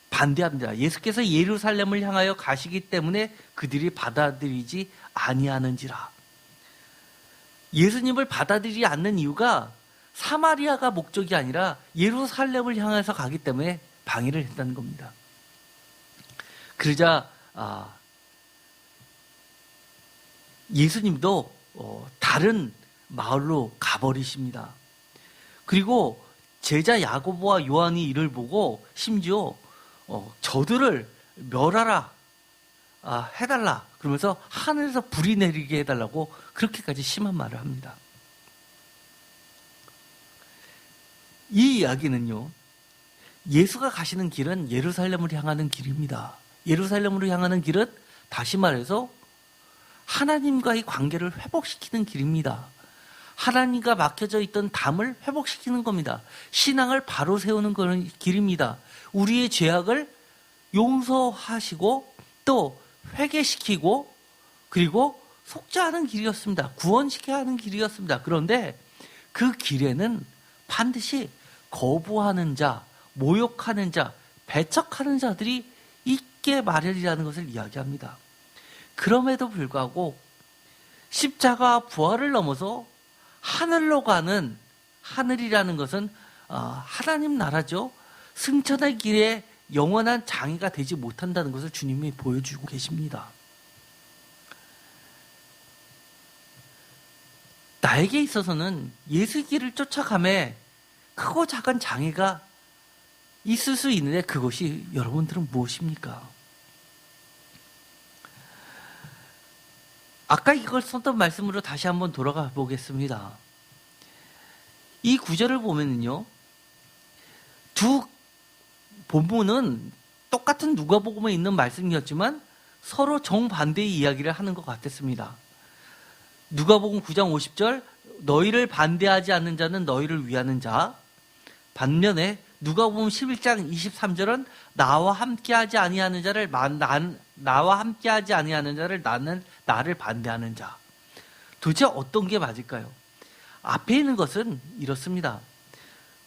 반대합니다. 예수께서 예루살렘을 향하여 가시기 때문에 그들이 받아들이지 아니하는지라. 예수님을 받아들이지 않는 이유가 사마리아가 목적이 아니라 예루살렘을 향해서 가기 때문에 방해를 했다는 겁니다. 그러자 예수님도 다른 마을로 가버리십니다. 그리고 제자 야고보와 요한이 이를 보고 심지어 저들을 멸하라 해달라 그러면서 하늘에서 불이 내리게 해달라고 그렇게까지 심한 말을 합니다. 이 이야기는요, 예수가 가시는 길은 예루살렘을 향하는 길입니다. 예루살렘으로 향하는 길은 다시 말해서 하나님과의 관계를 회복시키는 길입니다. 하나님과 막혀져 있던 담을 회복시키는 겁니다. 신앙을 바로 세우는 그런 길입니다. 우리의 죄악을 용서하시고 또 회개시키고 그리고 속죄하는 길이었습니다. 구원시켜야 하는 길이었습니다. 그런데 그 길에는 반드시 거부하는 자, 모욕하는 자, 배척하는 자들이 있게 마련이라는 것을 이야기합니다. 그럼에도 불구하고 십자가와 부활을 넘어서 하늘로 가는 하늘이라는 것은 하나님 나라죠. 승천의 길에 영원한 장애가 되지 못한다는 것을 주님이 보여주고 계십니다. 나에게 있어서는 예수 길을 쫓아가매 크고 작은 장애가 있을 수 있는데 그것이 여러분들은 무엇입니까? 아까 이걸 썼던 말씀으로 다시 한번 돌아가 보겠습니다. 이 구절을 보면요, 두 본문은 똑같은 누가복음에 있는 말씀이었지만 서로 정반대의 이야기를 하는 것 같았습니다. 누가복음 9장 50절 너희를 반대하지 않는 자는 너희를 위하는 자, 반면에 누가복음 11장 23절은 나와 함께하지 아니하는 자를 나와 함께하지 아니하는 자를 나를 반대하는 자. 도대체 어떤 게 맞을까요? 앞에 있는 것은 이렇습니다.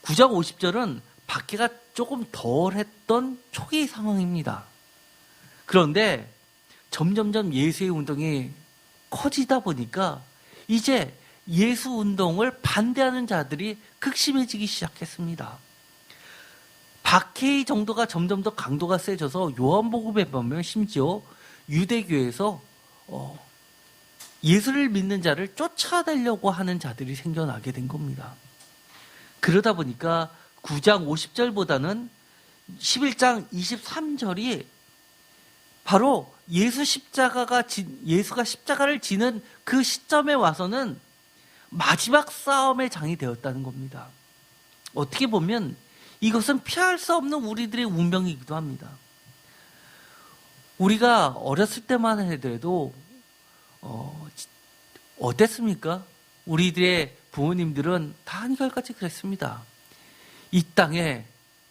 9장 50절은 박해가 조금 덜했던 초기 상황입니다. 그런데 점점점 예수의 운동이 커지다 보니까 이제 예수 운동을 반대하는 자들이 극심해지기 시작했습니다. 박해의 정도가 점점 더 강도가 세져서 요한복음에 보면 심지어 유대교에서 예수를 믿는 자를 쫓아내려고 하는 자들이 생겨나게 된 겁니다. 그러다 보니까 9장 50절보다는 11장 23절이 바로 예수가 십자가를 지는 그 시점에 와서는 마지막 싸움의 장이 되었다는 겁니다. 어떻게 보면 이것은 피할 수 없는 우리들의 운명이기도 합니다. 우리가 어렸을 때만 해도 어땠습니까? 우리들의 부모님들은 다 한결같이 그랬습니다. 이 땅에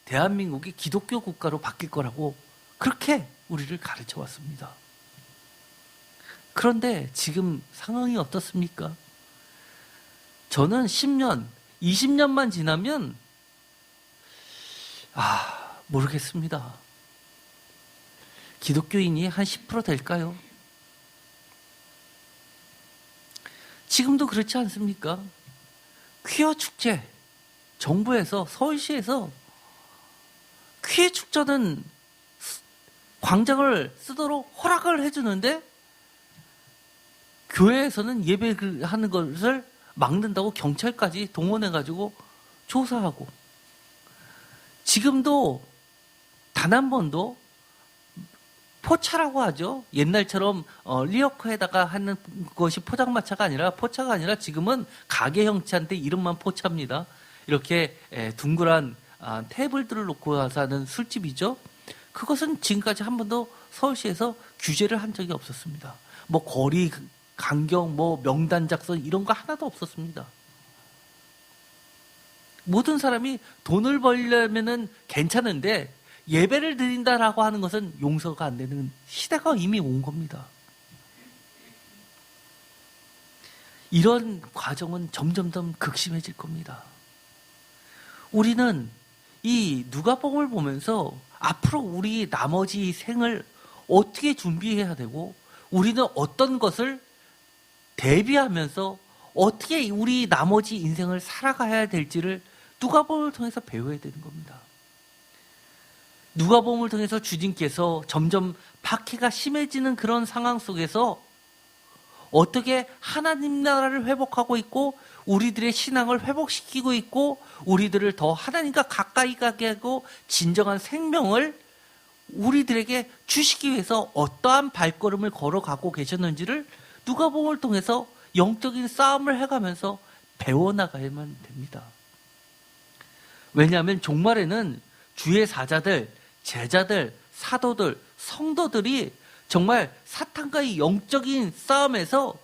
대한민국이 기독교 국가로 바뀔 거라고 그렇게 우리를 가르쳐 왔습니다. 그런데 지금 상황이 어떻습니까? 저는 10년, 20년만 지나면 모르겠습니다. 기독교인이 한 10% 될까요? 지금도 그렇지 않습니까? 퀴어 축제, 정부에서, 서울시에서 퀴어 축제는 광장을 쓰도록 허락을 해주는데 교회에서는 예배하는 것을 막는다고 경찰까지 동원해가지고 조사하고, 지금도 단 한 번도 포차라고 하죠. 옛날처럼 리어커에다가 하는 것이 포장마차가 아니라, 포차가 아니라 지금은 가게 형체한테 이름만 포차입니다. 이렇게 둥그란 테이블들을 놓고 와서 하는 술집이죠. 그것은 지금까지 한 번도 서울시에서 규제를 한 적이 없었습니다. 뭐 거리 간격, 뭐 명단 작성 이런 거 하나도 없었습니다. 모든 사람이 돈을 벌려면은 괜찮은데 예배를 드린다라고 하는 것은 용서가 안 되는 시대가 이미 온 겁니다. 이런 과정은 점점점 극심해질 겁니다. 우리는 이 누가복음을 보면서 앞으로 우리 나머지 생을 어떻게 준비해야 되고, 우리는 어떤 것을 대비하면서 어떻게 우리 나머지 인생을 살아가야 될지를 누가복음을 통해서 배워야 되는 겁니다. 누가복음을 통해서 주님께서 점점 박해가 심해지는 그런 상황 속에서 어떻게 하나님 나라를 회복하고 있고 우리들의 신앙을 회복시키고 있고 우리들을 더 하나님과 가까이 가게 하고 진정한 생명을 우리들에게 주시기 위해서 어떠한 발걸음을 걸어가고 계셨는지를 누가복음을 통해서 영적인 싸움을 해가면서 배워나가야만 됩니다. 왜냐하면 종말에는 주의 사자들, 제자들, 사도들, 성도들이 정말 사탄과의 영적인 싸움에서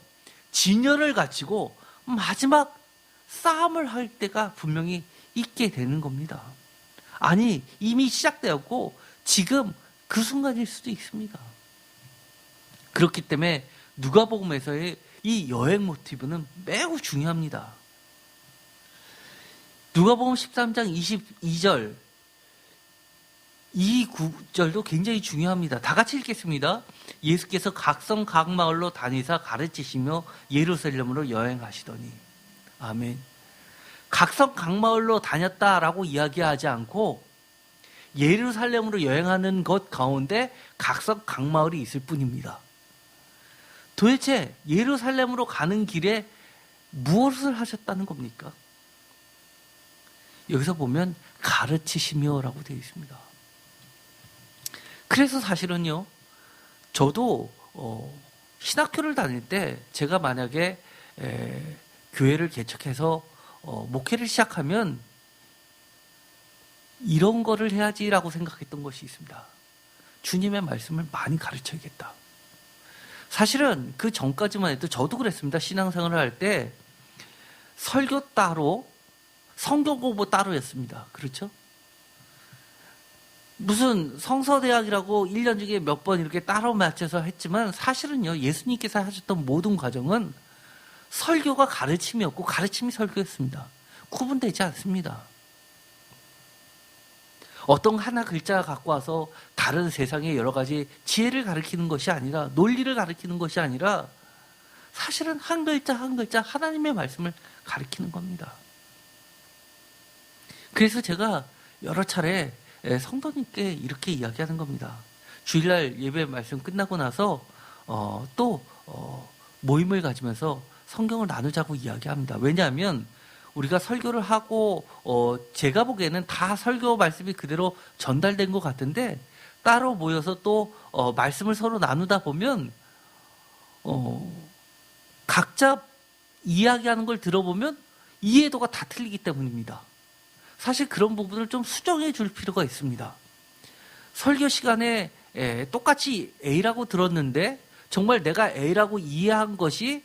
진열을 갖추고 마지막 싸움을 할 때가 분명히 있게 되는 겁니다. 아니, 이미 시작되었고 지금 그 순간일 수도 있습니다. 그렇기 때문에 누가복음에서의 이 여행 모티브는 매우 중요합니다. 누가복음 13장 22절 이 구절도 굉장히 중요합니다. 다 같이 읽겠습니다. 예수께서 각성 각 마을로 다니사 가르치시며 예루살렘으로 여행하시더니. 아멘. 각성 각 마을로 다녔다라고 이야기하지 않고 예루살렘으로 여행하는 것 가운데 각성 각 마을이 있을 뿐입니다. 도대체 예루살렘으로 가는 길에 무엇을 하셨다는 겁니까? 여기서 보면 가르치시며라고 되어 있습니다. 그래서 사실은요, 저도 신학교를 다닐 때 제가 만약에 교회를 개척해서 목회를 시작하면 이런 거를 해야지라고 생각했던 것이 있습니다. 주님의 말씀을 많이 가르쳐야겠다. 사실은 그 전까지만 해도 저도 그랬습니다. 신앙생활을 할 때 설교 따로, 성경 공부 따로였습니다. 그렇죠? 무슨 성서대학이라고 1년 중에 몇 번 이렇게 따로 맞춰서 했지만 사실은요, 예수님께서 하셨던 모든 과정은 설교가 가르침이었고 가르침이 설교였습니다. 구분되지 않습니다. 어떤 하나 글자 갖고 와서 다른 세상의 여러 가지 지혜를 가르치는 것이 아니라, 논리를 가르치는 것이 아니라 사실은 한 글자 한 글자 하나님의 말씀을 가르치는 겁니다. 그래서 제가 여러 차례 성도님께 이렇게 이야기하는 겁니다. 주일날 예배 말씀 끝나고 나서 또 모임을 가지면서 성경을 나누자고 이야기합니다. 왜냐하면 우리가 설교를 하고 제가 보기에는 다 설교 말씀이 그대로 전달된 것 같은데, 따로 모여서 또 말씀을 서로 나누다 보면 각자 이야기하는 걸 들어보면 이해도가 다 틀리기 때문입니다. 사실 그런 부분을 좀 수정해 줄 필요가 있습니다. 설교 시간에 똑같이 A라고 들었는데 정말 내가 A라고 이해한 것이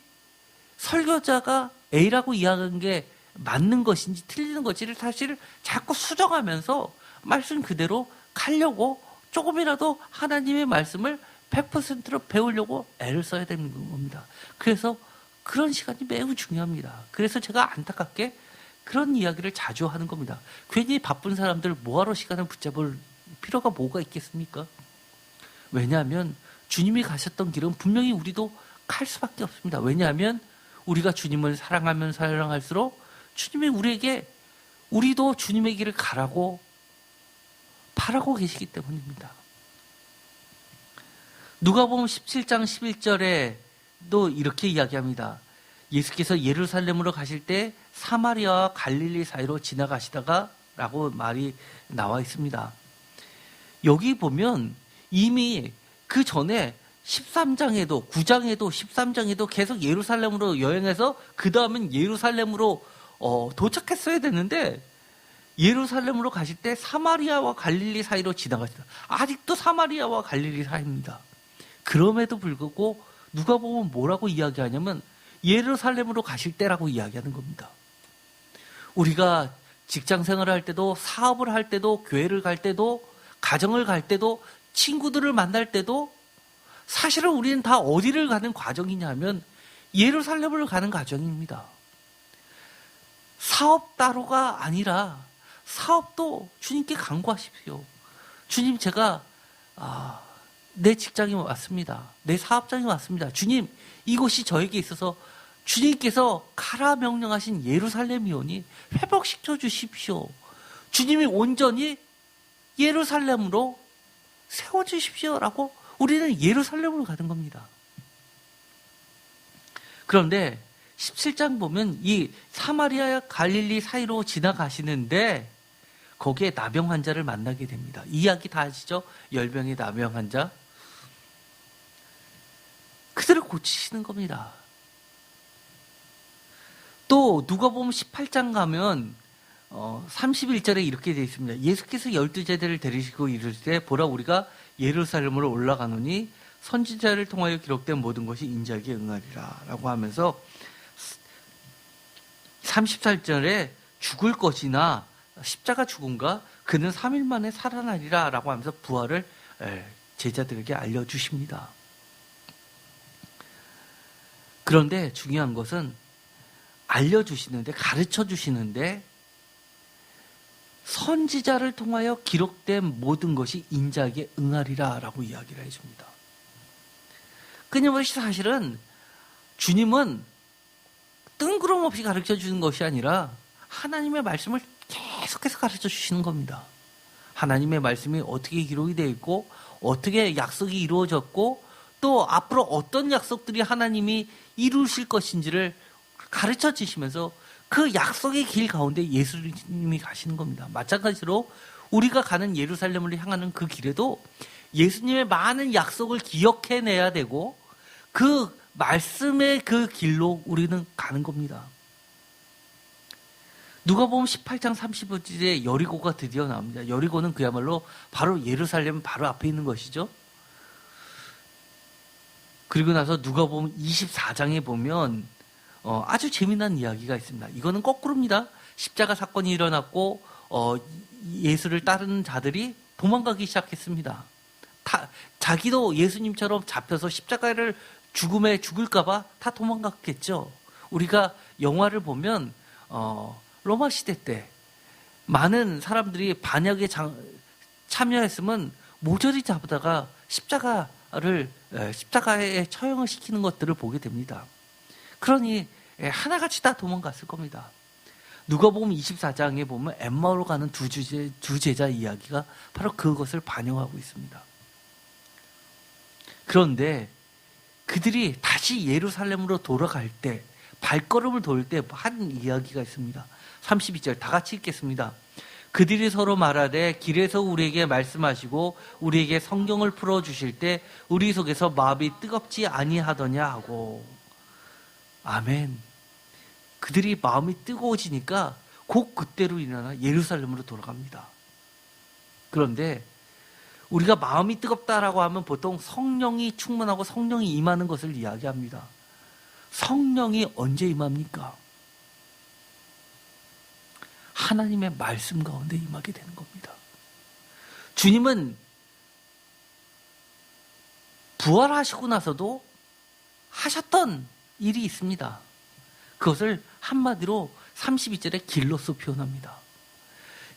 설교자가 A라고 이해한 게 맞는 것인지 틀리는 것인지를 사실 자꾸 수정하면서 말씀 그대로 가려고 조금이라도 하나님의 말씀을 100%로 배우려고 애를 써야 되는 겁니다. 그래서 그런 시간이 매우 중요합니다. 그래서 제가 안타깝게 그런 이야기를 자주 하는 겁니다. 괜히 바쁜 사람들 뭐하러 시간을 붙잡을 필요가 뭐가 있겠습니까? 왜냐하면 주님이 가셨던 길은 분명히 우리도 갈 수밖에 없습니다. 왜냐하면 우리가 주님을 사랑하면 사랑할수록 주님이 우리에게, 우리도 주님의 길을 가라고 바라고 계시기 때문입니다. 누가복음 17장 11절에도 이렇게 이야기합니다. 예수께서 예루살렘으로 가실 때 사마리아와 갈릴리 사이로 지나가시다가 라고 말이 나와 있습니다. 여기 보면 이미 그 전에 13장에도 9장에도 13장에도 계속 예루살렘으로 여행해서 그 다음은 예루살렘으로 도착했어야 되는데, 예루살렘으로 가실 때 사마리아와 갈릴리 사이로 지나가시다. 아직도 사마리아와 갈릴리 사이입니다. 그럼에도 불구하고 누가 보면 뭐라고 이야기하냐면 예루살렘으로 가실 때라고 이야기하는 겁니다. 우리가 직장 생활을 할 때도, 사업을 할 때도, 교회를 갈 때도, 가정을 갈 때도, 친구들을 만날 때도 사실은 우리는 다 어디를 가는 과정이냐면 예루살렘을 가는 과정입니다. 사업 따로가 아니라 사업도 주님께 간구하십시오. 주님, 제가 내 직장이 왔습니다. 내 사업장이 왔습니다. 주님, 이곳이 저에게 있어서 주님께서 가라 명령하신 예루살렘이오니 회복시켜 주십시오. 주님이 온전히 예루살렘으로 세워주십시오라고 우리는 예루살렘으로 가는 겁니다. 그런데 17장 보면 이 사마리아와 갈릴리 사이로 지나가시는데 거기에 나병 환자를 만나게 됩니다. 이야기 다 아시죠? 열병의 나병 환자. 그들을 고치시는 겁니다. 또 누가복음 18장 가면 31절에 이렇게 되어 있습니다. 예수께서 12제자를 데리시고 이르실 때 보라, 우리가 예루살렘으로 올라가노니 선지자를 통하여 기록된 모든 것이 인자에게 응하리라 라고 하면서 34절에 죽을 것이나 십자가 죽음과 그는 3일 만에 살아나리라 라고 하면서 부활을 제자들에게 알려주십니다. 그런데 중요한 것은 알려주시는데, 가르쳐주시는데 선지자를 통하여 기록된 모든 것이 인자에게 응하리라 라고 이야기를 해줍니다. 끊임없이 사실은 주님은 뜬구름없이 가르쳐 주는 것이 아니라 하나님의 말씀을 계속해서 가르쳐 주시는 겁니다. 하나님의 말씀이 어떻게 기록이 되어 있고 어떻게 약속이 이루어졌고 또 앞으로 어떤 약속들이 하나님이 이루실 것인지를 가르쳐 주시면서 그 약속의 길 가운데 예수님이 가시는 겁니다. 마찬가지로 우리가 가는 예루살렘을 향하는 그 길에도 예수님의 많은 약속을 기억해내야 되고 그 말씀의 그 길로 우리는 가는 겁니다. 누가복음 18장 35절에 여리고가 드디어 나옵니다. 여리고는 그야말로 바로 예루살렘 바로 앞에 있는 것이죠. 그리고 나서 누가복음 24장에 보면 아주 재미난 이야기가 있습니다. 이거는 거꾸로입니다. 십자가 사건이 일어났고 예수를 따르는 자들이 도망가기 시작했습니다. 자기도 예수님처럼 잡혀서 십자가를 죽음에 죽을까봐 다 도망갔겠죠. 우리가 영화를 보면 로마 시대 때 많은 사람들이 반역에 참여했으면 모조리 잡다가 십자가에 처형을 시키는 것들을 보게 됩니다. 그러니 하나같이 다 도망갔을 겁니다. 누가복음 24장에 보면 엠마오로 가는 두 제자 이야기가 바로 그것을 반영하고 있습니다. 그런데 그들이 다시 예루살렘으로 돌아갈 때, 발걸음을 돌 때 한 이야기가 있습니다. 32절 다 같이 읽겠습니다. 그들이 서로 말하되 길에서 우리에게 말씀하시고 우리에게 성경을 풀어주실 때 우리 속에서 마음이 뜨겁지 아니하더냐 하고. 아멘. 그들이 마음이 뜨거워지니까 곧 그때로 일어나 예루살렘으로 돌아갑니다. 그런데 우리가 마음이 뜨겁다라고 하면 보통 성령이 충만하고 성령이 임하는 것을 이야기합니다. 성령이 언제 임합니까? 하나님의 말씀 가운데 임하게 되는 겁니다. 주님은 부활하시고 나서도 하셨던 일이 있습니다. 그것을 한마디로 32절에 길로서 표현합니다.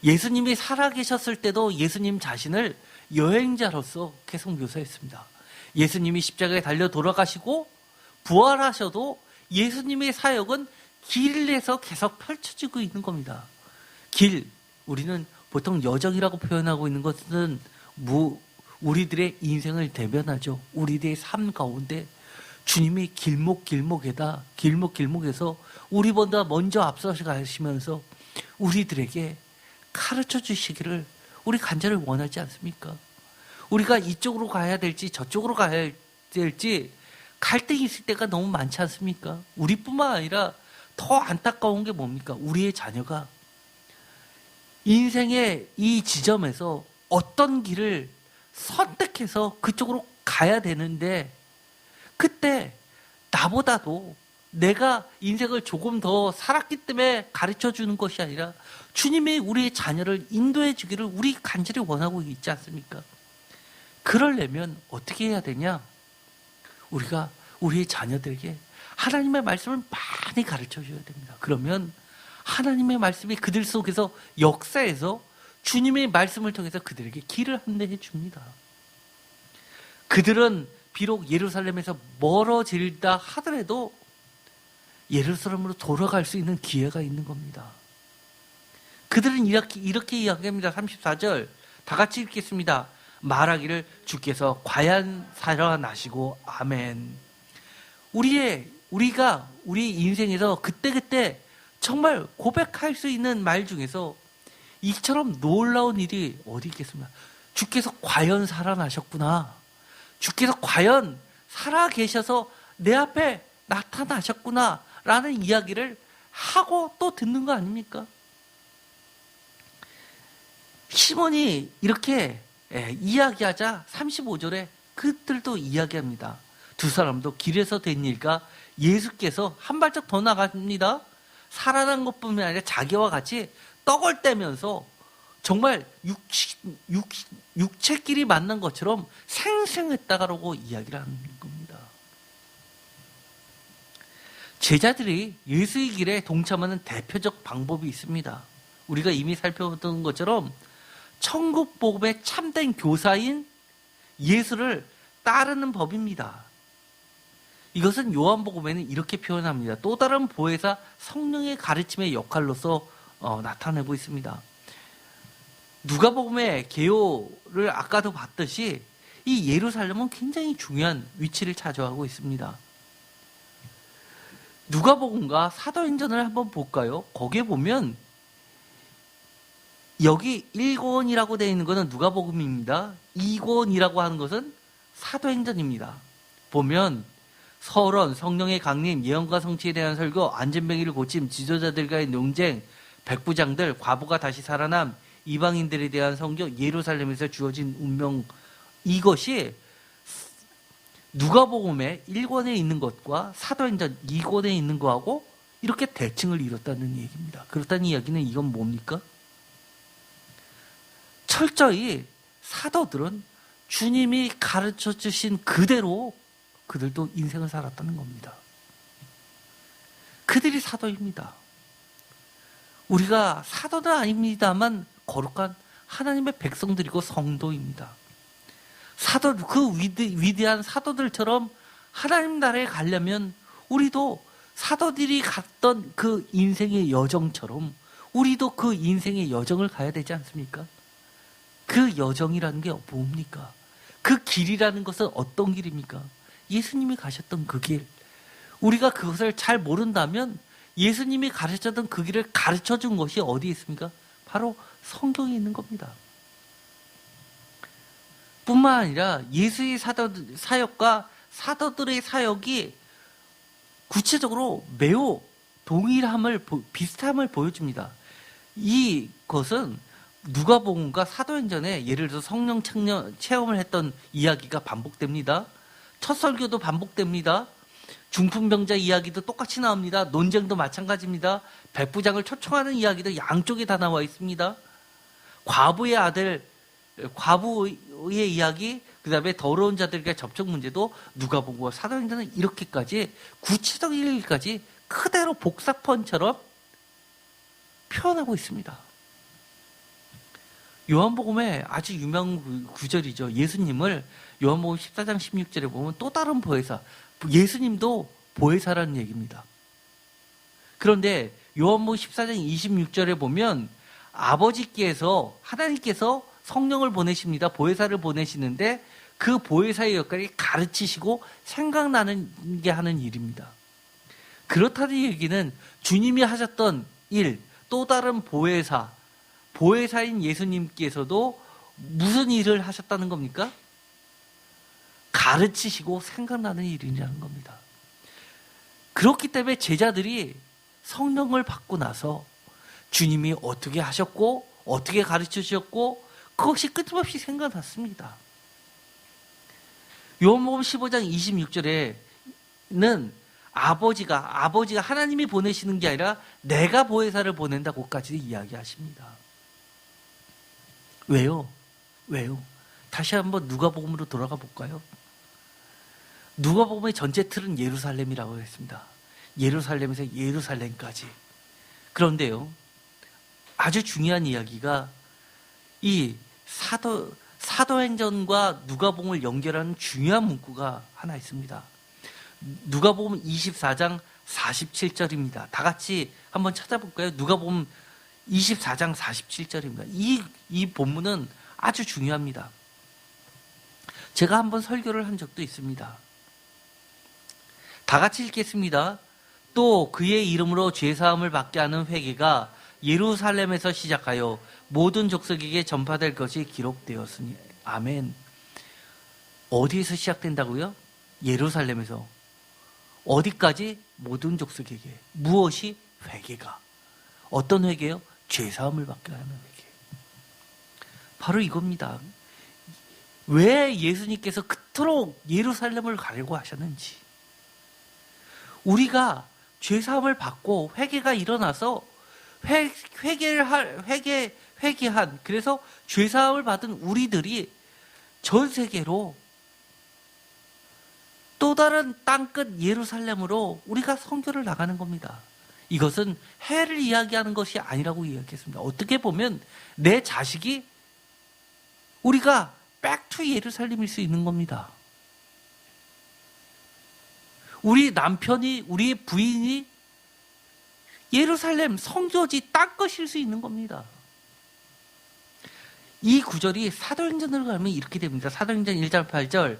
예수님이 살아계셨을 때도 예수님 자신을 여행자로서 계속 묘사했습니다. 예수님이 십자가에 달려 돌아가시고 부활하셔도 예수님의 사역은 길에서 계속 펼쳐지고 있는 겁니다. 길, 우리는 보통 여정이라고 표현하고 있는 것은 우리들의 인생을 대변하죠. 우리들의 삶 가운데 주님이 길목에서 우리보다 먼저 앞서서 가시면서 우리들에게 가르쳐 주시기를 우리 간절히 원하지 않습니까? 우리가 이쪽으로 가야 될지 저쪽으로 가야 될지 갈등이 있을 때가 너무 많지 않습니까? 우리뿐만 아니라 더 안타까운 게 뭡니까? 우리의 자녀가 인생의 이 지점에서 어떤 길을 선택해서 그쪽으로 가야 되는데 그때 나보다도 내가 인생을 조금 더 살았기 때문에 가르쳐 주는 것이 아니라 주님이 우리의 자녀를 인도해 주기를 우리 간절히 원하고 있지 않습니까? 그러려면 어떻게 해야 되냐? 우리가 우리의 자녀들에게 하나님의 말씀을 많이 가르쳐 줘야 됩니다. 그러면 하나님의 말씀이 그들 속에서 역사해서 주님의 말씀을 통해서 그들에게 길을 안내해 줍니다. 그들은 비록 예루살렘에서 멀어질다 하더라도 예루살렘으로 돌아갈 수 있는 기회가 있는 겁니다. 그들은 이렇게 이야기합니다. 34절 다 같이 읽겠습니다. 말하기를 주께서 과연 살아나시고 아멘. 우리가 우리 인생에서 그때그때 정말 고백할 수 있는 말 중에서 이처럼 놀라운 일이 어디 있겠습니까? 주께서 과연 살아나셨구나. 주께서 과연 살아계셔서 내 앞에 나타나셨구나 라는 이야기를 하고 또 듣는 거 아닙니까? 시몬이 이렇게 이야기하자 35절에 그들도 이야기합니다. 두 사람도 길에서 된 일과 예수께서 한 발짝 더 나갑니다. 살아난 것뿐만 아니라 자기와 같이 떡을 떼면서 정말 육체끼리 만난 것처럼 생생했다라고 이야기를 하는 겁니다. 제자들이 예수의 길에 동참하는 대표적 방법이 있습니다. 우리가 이미 살펴봤던 것처럼 천국 복음의 참된 교사인 예수를 따르는 법입니다. 이것은 요한복음에는 이렇게 표현합니다. 또 다른 보혜사 성령의 가르침의 역할로서 나타내고 있습니다. 누가복음의 개요를 아까도 봤듯이 이 예루살렘은 굉장히 중요한 위치를 차지하고 있습니다. 누가복음과 사도행전을 한번 볼까요? 거기에 보면 여기 1권이라고 되어 있는 것은 누가복음입니다. 2권이라고 하는 것은 사도행전입니다. 보면 서론, 성령의 강림, 예언과 성취에 대한 설교, 안전병이를 고침, 지도자들과의 논쟁, 백부장들, 과부가 다시 살아남, 이방인들에 대한 성경, 예루살렘에서 주어진 운명, 이것이 누가복음의 1권에 있는 것과 사도행전 2권에 있는 것하고 이렇게 대칭을 이뤘다는 얘기입니다. 그렇다는 이야기는 이건 뭡니까? 철저히 사도들은 주님이 가르쳐 주신 그대로 그들도 인생을 살았다는 겁니다. 그들이 사도입니다. 우리가 사도는 아닙니다만 거룩한 하나님의 백성들이고 성도입니다. 사도, 그 위대한 사도들처럼 하나님 나라에 가려면 우리도 사도들이 갔던 그 인생의 여정처럼 우리도 그 인생의 여정을 가야 되지 않습니까? 그 여정이라는 게 뭡니까? 그 길이라는 것은 어떤 길입니까? 예수님이 가셨던 그 길. 우리가 그것을 잘 모른다면 예수님이 가르쳤던 그 길을 가르쳐 준 것이 어디에 있습니까? 바로 성경에 있는 겁니다. 뿐만 아니라 예수의 사역과 사도들의 사역이 구체적으로 매우 비슷함을 보여줍니다. 이것은 누가복음과 사도행전에 예를 들어서 성령 체험을 했던 이야기가 반복됩니다. 첫 설교도 반복됩니다. 중풍병자 이야기도 똑같이 나옵니다. 논쟁도 마찬가지입니다. 백부장을 초청하는 이야기도 양쪽에 다 나와 있습니다. 과부의 아들, 과부의 이야기, 그 다음에 더러운 자들과 접촉 문제도 누가복음과 사도행전은 이렇게까지 구체적인 일까지 그대로 복사본처럼 표현하고 있습니다. 요한복음의 아주 유명한 구절이죠. 예수님을 요한복음 14장 16절에 보면 또 다른 보혜사, 예수님도 보혜사라는 얘기입니다. 그런데 요한복음 14장 26절에 보면 아버지께서, 하나님께서 성령을 보내십니다. 보혜사를 보내시는데 그 보혜사의 역할이 가르치시고 생각나는 게 하는 일입니다. 그렇다는 얘기는 주님이 하셨던 일, 또 다른 보혜사인 예수님께서도 무슨 일을 하셨다는 겁니까? 가르치시고 생각나는 일이라는 겁니다. 그렇기 때문에 제자들이 성령을 받고 나서 주님이 어떻게 하셨고 어떻게 가르쳐 주셨고 그것이 끊임없이 생각났습니다. 요한복음 15장 26절에는 아버지가 하나님이 보내시는 게 아니라 내가 보혜사를 보낸다고까지 이야기하십니다. 왜요? 다시 한번 누가복음으로 돌아가 볼까요? 누가복음의 전체 틀은 예루살렘이라고 했습니다. 예루살렘에서 예루살렘까지. 그런데요, 아주 중요한 이야기가 이 사도행전과 누가복음을 연결하는 중요한 문구가 하나 있습니다. 누가복음 24장 47절입니다. 다 같이 한번 찾아볼까요? 누가복음 24장 47절입니다. 이 본문은 아주 중요합니다. 제가 한번 설교를 한 적도 있습니다. 다 같이 읽겠습니다. 또 그의 이름으로 죄사함을 받게 하는 회개가 예루살렘에서 시작하여 모든 족속에게 전파될 것이 기록되었으니. 아멘. 어디에서 시작된다고요? 예루살렘에서. 어디까지? 모든 족속에게. 무엇이? 회개가. 어떤 회개요? 죄사함을 받게 하는 회개. 바로 이겁니다. 왜 예수님께서 그토록 예루살렘을 가려고 하셨는지. 우리가 죄사함을 받고 회개가 일어나서 회개한, 그래서 죄사함을 받은 우리들이 전 세계로 또 다른 땅끝 예루살렘으로 우리가 선교를 나가는 겁니다. 이것은 해를 이야기하는 것이 아니라고 이야기했습니다. 어떻게 보면 내 자식이 우리가 백투 예루살렘일 수 있는 겁니다. 우리 남편이, 우리 부인이 예루살렘 성교지 땅끝일 수 있는 겁니다. 이 구절이 사도행전으로 가면 이렇게 됩니다. 사도행전 1장 8절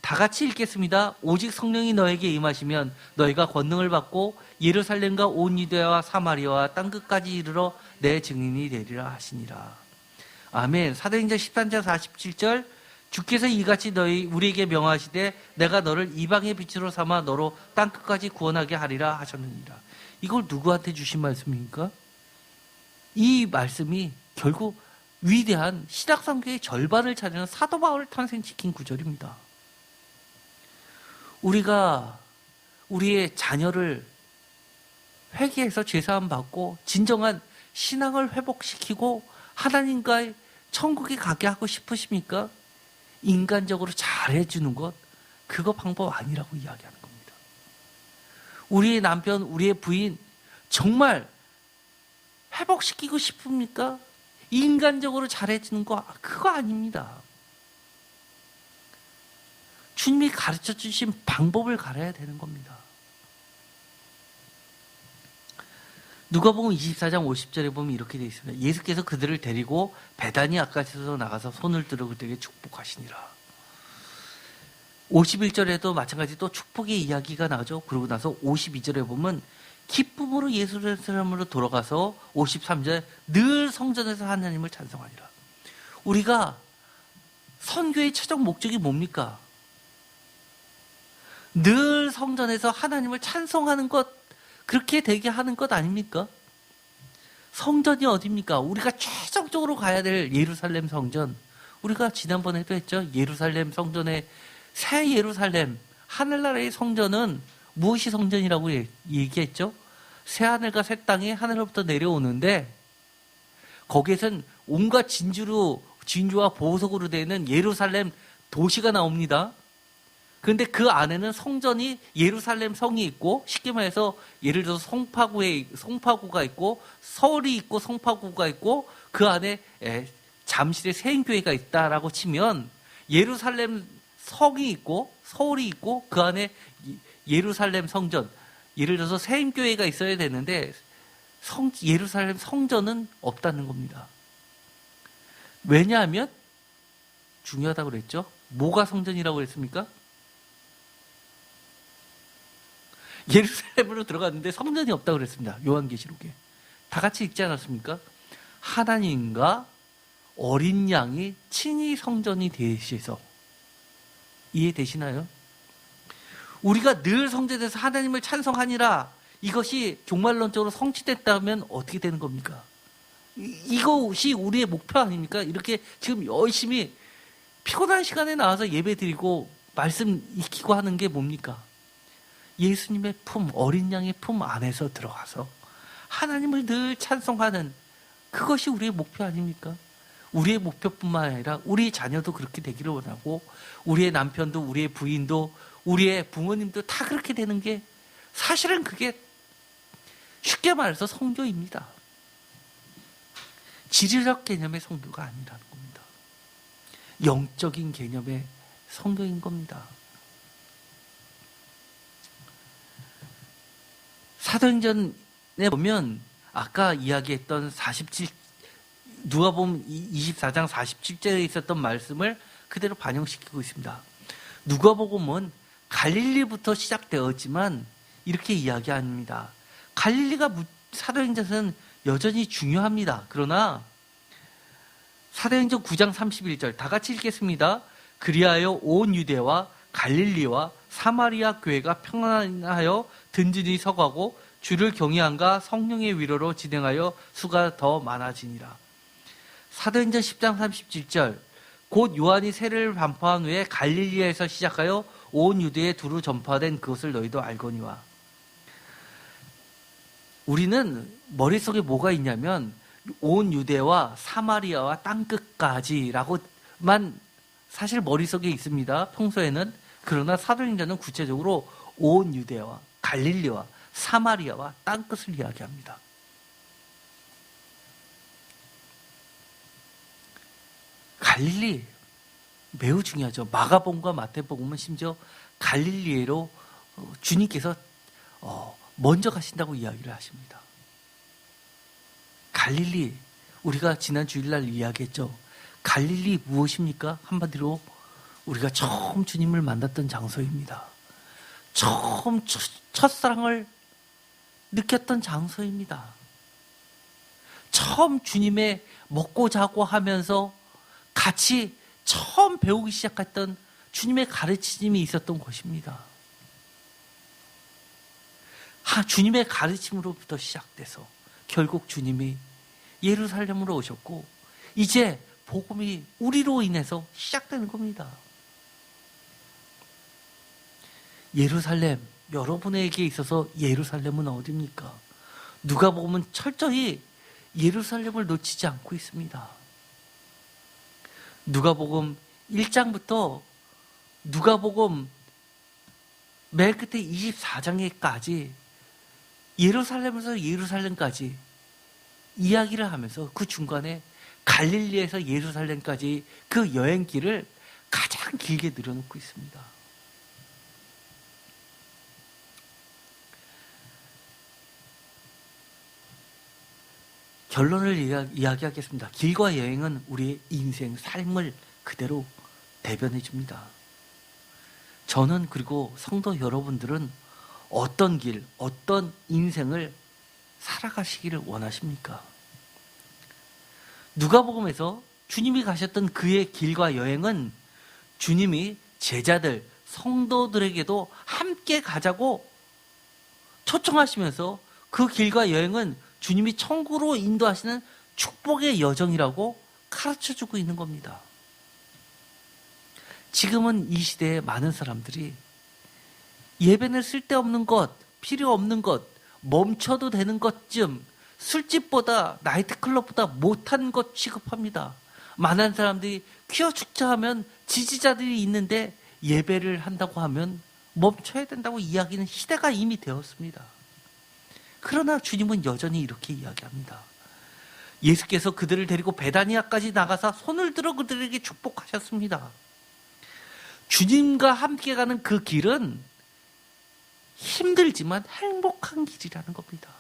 다 같이 읽겠습니다. 오직 성령이 너에게 임하시면 너희가 권능을 받고 예루살렘과 온 유대와 사마리아와 땅끝까지 이르러 내 증인이 되리라 하시니라. 아멘. 사도행전 13장 47절 주께서 이같이 우리에게 명하시되 내가 너를 이방의 빛으로 삼아 너로 땅끝까지 구원하게 하리라 하셨느니라. 이걸 누구한테 주신 말씀입니까? 이 말씀이 결국 위대한 신약 성경의 절반을 차지하는 사도 바울을 탄생시킨 구절입니다. 우리가 우리의 자녀를 회개해서 죄사함 받고 진정한 신앙을 회복시키고 하나님과의 천국에 가게 하고 싶으십니까? 인간적으로 잘해주는 것, 그거 방법 아니라고 이야기하는 겁니다. 우리의 남편, 우리의 부인 정말 회복시키고 싶습니까? 인간적으로 잘해주는 거, 그거 아닙니다. 주님이 가르쳐 주신 방법을 가르쳐야 되는 겁니다. 누가복음 24장 50절에 보면 이렇게 되어 있습니다. 예수께서 그들을 데리고 베다니 아가시로 나가서 손을 들어 그들에게 축복하시니라. 51절에도 마찬가지 또 축복의 이야기가 나오죠. 그러고 나서 52절에 보면 기쁨으로 예루살렘으로 돌아가서 53절 늘 성전에서 하나님을 찬송하니라. 우리가 선교의 최종 목적이 뭡니까? 늘 성전에서 하나님을 찬송하는 것, 그렇게 되게 하는 것 아닙니까? 성전이 어디입니까? 우리가 최종적으로 가야 될 예루살렘 성전. 우리가 지난번에도 했죠. 예루살렘 성전의 새 예루살렘, 하늘나라의 성전은 무엇이 성전이라고 얘기했죠? 새 하늘과 새 땅이 하늘로부터 내려오는데 거기에선 온갖 진주와 보석으로 되는 예루살렘 도시가 나옵니다. 그런데 그 안에는 성전이 예루살렘 성이 있고, 쉽게 말해서 예를 들어서 송파구가 있고, 서울이 있고, 송파구가 있고, 그 안에 잠실의 세인교회가 있다라고 치면 예루살렘 성이 있고, 서울이 있고, 그 안에 예루살렘 성전, 예를 들어서 세인교회가 있어야 되는데 예루살렘 성전은 없다는 겁니다. 왜냐하면 중요하다고 그랬죠. 뭐가 성전이라고 그랬습니까? 예루살렘으로 들어갔는데 성전이 없다고 그랬습니다. 요한계시록에. 다 같이 읽지 않았습니까? 하나님과 어린 양이 친히 성전이 되셔서. 이해되시나요? 우리가 늘 성전에서 하나님을 찬송하니라, 이것이 종말론적으로 성취됐다면 어떻게 되는 겁니까? 이것이 우리의 목표 아닙니까? 이렇게 지금 열심히 피곤한 시간에 나와서 예배 드리고 말씀 익히고 하는 게 뭡니까? 예수님의 품, 어린 양의 품 안에서 들어가서 하나님을 늘 찬송하는, 그것이 우리의 목표 아닙니까? 우리의 목표뿐만 아니라 우리 자녀도 그렇게 되기를 원하고, 우리의 남편도, 우리의 부인도, 우리의 부모님도 다 그렇게 되는 게, 사실은 그게 쉽게 말해서 성교입니다. 지리적 개념의 성교가 아니라는 겁니다. 영적인 개념의 성교인 겁니다. 사도행전에 보면 아까 이야기했던 누가복음 24장 47절에 있었던 말씀을 그대로 반영시키고 있습니다. 누가복음은 갈릴리부터 시작되었지만 이렇게 이야기합니다. 갈릴리가 사도행전에서는 여전히 중요합니다. 그러나 사도행전 9장 31절 다 같이 읽겠습니다. 그리하여 온 유대와 갈릴리와 사마리아 교회가 평안하여 든든히 서가고 주를 경외함과 성령의 위로로 진행하여 수가 더 많아지니라. 사도행전 10장 37절 곧 요한이 세례를 반포한 후에 갈릴리에서 시작하여 온 유대에 두루 전파된 그것을 너희도 알거니와. 우리는 머릿속에 뭐가 있냐면 온 유대와 사마리아와 땅끝까지라고만 사실 머릿속에 있습니다. 평소에는. 그러나 사도행전은 구체적으로 온 유대와 갈릴리와 사마리아와 땅끝을 이야기합니다. 갈릴리 매우 중요하죠. 마가복음과 마태복음은 심지어 갈릴리로 주님께서 먼저 가신다고 이야기를 하십니다. 갈릴리, 우리가 지난 주일날 이야기했죠. 갈릴리 무엇입니까? 한마디로 우리가 처음 주님을 만났던 장소입니다. 처음 첫사랑을 느꼈던 장소입니다. 처음 주님의 먹고 자고 하면서 같이 처음 배우기 시작했던 주님의 가르침이 있었던 곳입니다. 주님의 가르침으로부터 시작돼서 결국 주님이 예루살렘으로 오셨고 이제 복음이 우리로 인해서 시작되는 겁니다. 예루살렘, 여러분에게 있어서 예루살렘은 어디입니까? 누가복음은 철저히 예루살렘을 놓치지 않고 있습니다. 누가복음 1장부터 누가복음 맨 끝에 24장에까지 예루살렘에서 예루살렘까지 이야기를 하면서 그 중간에 갈릴리에서 예루살렘까지 그 여행길을 가장 길게 늘어놓고 있습니다. 결론을 이야기하겠습니다. 길과 여행은 우리의 인생, 삶을 그대로 대변해 줍니다. 저는 그리고 성도 여러분들은 어떤 길, 어떤 인생을 살아가시기를 원하십니까? 누가복음에서 주님이 가셨던 그의 길과 여행은 주님이 제자들, 성도들에게도 함께 가자고 초청하시면서 그 길과 여행은 주님이 천국으로 인도하시는 축복의 여정이라고 가르쳐주고 있는 겁니다. 지금은 이 시대에 많은 사람들이 예배는 쓸데없는 것, 필요 없는 것, 멈춰도 되는 것쯤 술집보다 나이트클럽보다 못한 것 취급합니다. 많은 사람들이 퀴어 축제하면 지지자들이 있는데 예배를 한다고 하면 멈춰야 된다고 이야기는 시대가 이미 되었습니다. 그러나 주님은 여전히 이렇게 이야기합니다. 예수께서 그들을 데리고 베다니아까지 나가서 손을 들어 그들에게 축복하셨습니다. 주님과 함께 가는 그 길은 힘들지만 행복한 길이라는 겁니다.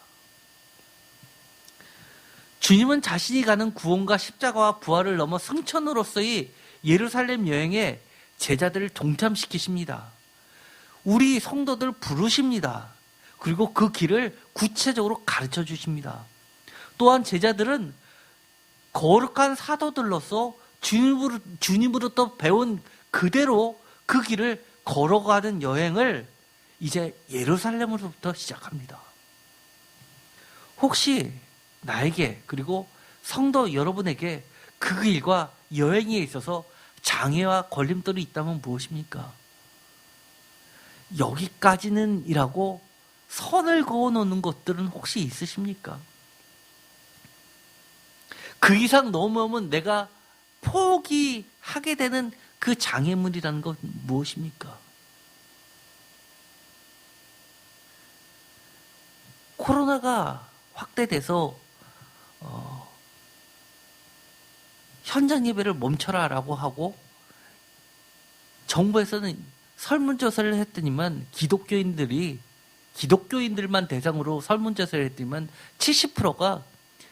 주님은 자신이 가는 구원과 십자가와 부활을 넘어 승천으로서의 예루살렘 여행에 제자들을 동참시키십니다. 우리 성도들 부르십니다. 그리고 그 길을 구체적으로 가르쳐 주십니다. 또한 제자들은 거룩한 사도들로서 주님으로부터 배운 그대로 그 길을 걸어가는 여행을 이제 예루살렘으로부터 시작합니다. 혹시 나에게 그리고 성도 여러분에게 그 길과 여행에 있어서 장애와 걸림돌이 있다면 무엇입니까? 여기까지는 이라고 선을 그어놓는 것들은 혹시 있으십니까? 그 이상 넘어오면 내가 포기하게 되는 그 장애물이라는 건 무엇입니까? 코로나가 확대돼서 현장 예배를 멈춰라라고 하고 정부에서는 설문조사를 했더니만 기독교인들만 대상으로 설문조사를 했더니만 70%가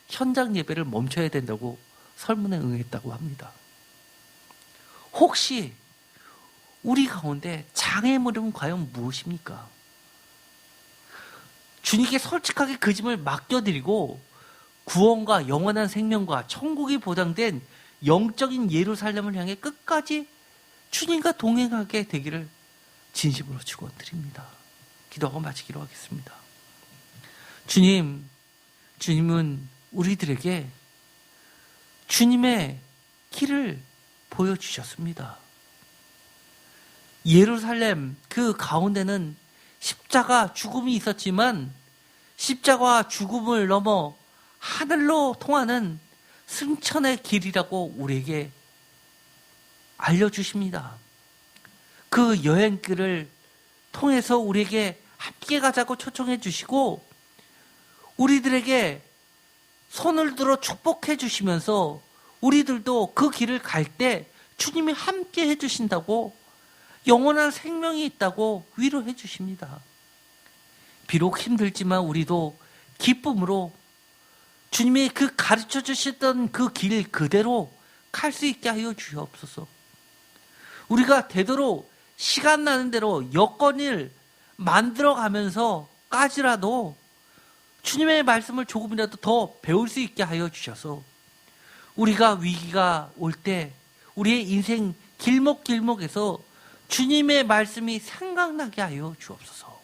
현장 예배를 멈춰야 된다고 설문에 응했다고 합니다. 혹시 우리 가운데 장애물은 과연 무엇입니까? 주님께 솔직하게 그 짐을 맡겨드리고 구원과 영원한 생명과 천국이 보장된 영적인 예루살렘을 향해 끝까지 주님과 동행하게 되기를 진심으로 축원드립니다. 기도하고 마치기로 하겠습니다. 주님은 우리들에게 주님의 길을 보여주셨습니다. 예루살렘 그 가운데는 십자가 죽음이 있었지만 십자가와 죽음을 넘어 하늘로 통하는 승천의 길이라고 우리에게 알려주십니다. 그 여행길을 통해서 우리에게 함께 가자고 초청해 주시고 우리들에게 손을 들어 축복해 주시면서 우리들도 그 길을 갈 때 주님이 함께 해주신다고 영원한 생명이 있다고 위로해 주십니다. 비록 힘들지만 우리도 기쁨으로 주님이 그 가르쳐 주셨던 그 길 그대로 갈 수 있게 하여 주옵소서. 우리가 되도록 시간 나는 대로 여건을 만들어가면서까지라도 주님의 말씀을 조금이라도 더 배울 수 있게 하여 주셔서 우리가 위기가 올 때 우리의 인생 길목길목에서 주님의 말씀이 생각나게 하여 주옵소서.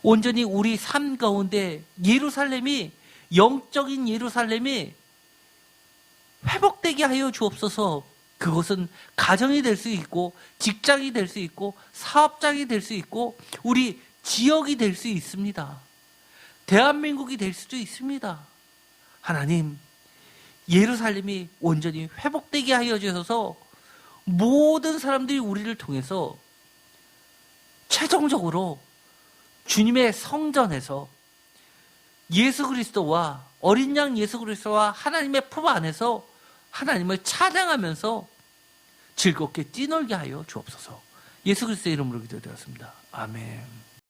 온전히 우리 삶 가운데 예루살렘이 영적인 예루살렘이 회복되게 하여 주옵소서. 그것은 가정이 될 수 있고 직장이 될 수 있고 사업장이 될 수 있고 우리 지역이 될 수 있습니다. 대한민국이 될 수도 있습니다. 하나님, 예루살렘이 온전히 회복되게 하여 주셔서 모든 사람들이 우리를 통해서 최종적으로 주님의 성전에서 예수 그리스도와 어린 양 예수 그리스도와 하나님의 품 안에서 하나님을 찬양하면서 즐겁게 뛰놀게 하여 주옵소서. 예수 그리스도의 이름으로 기도드렸습니다. 아멘.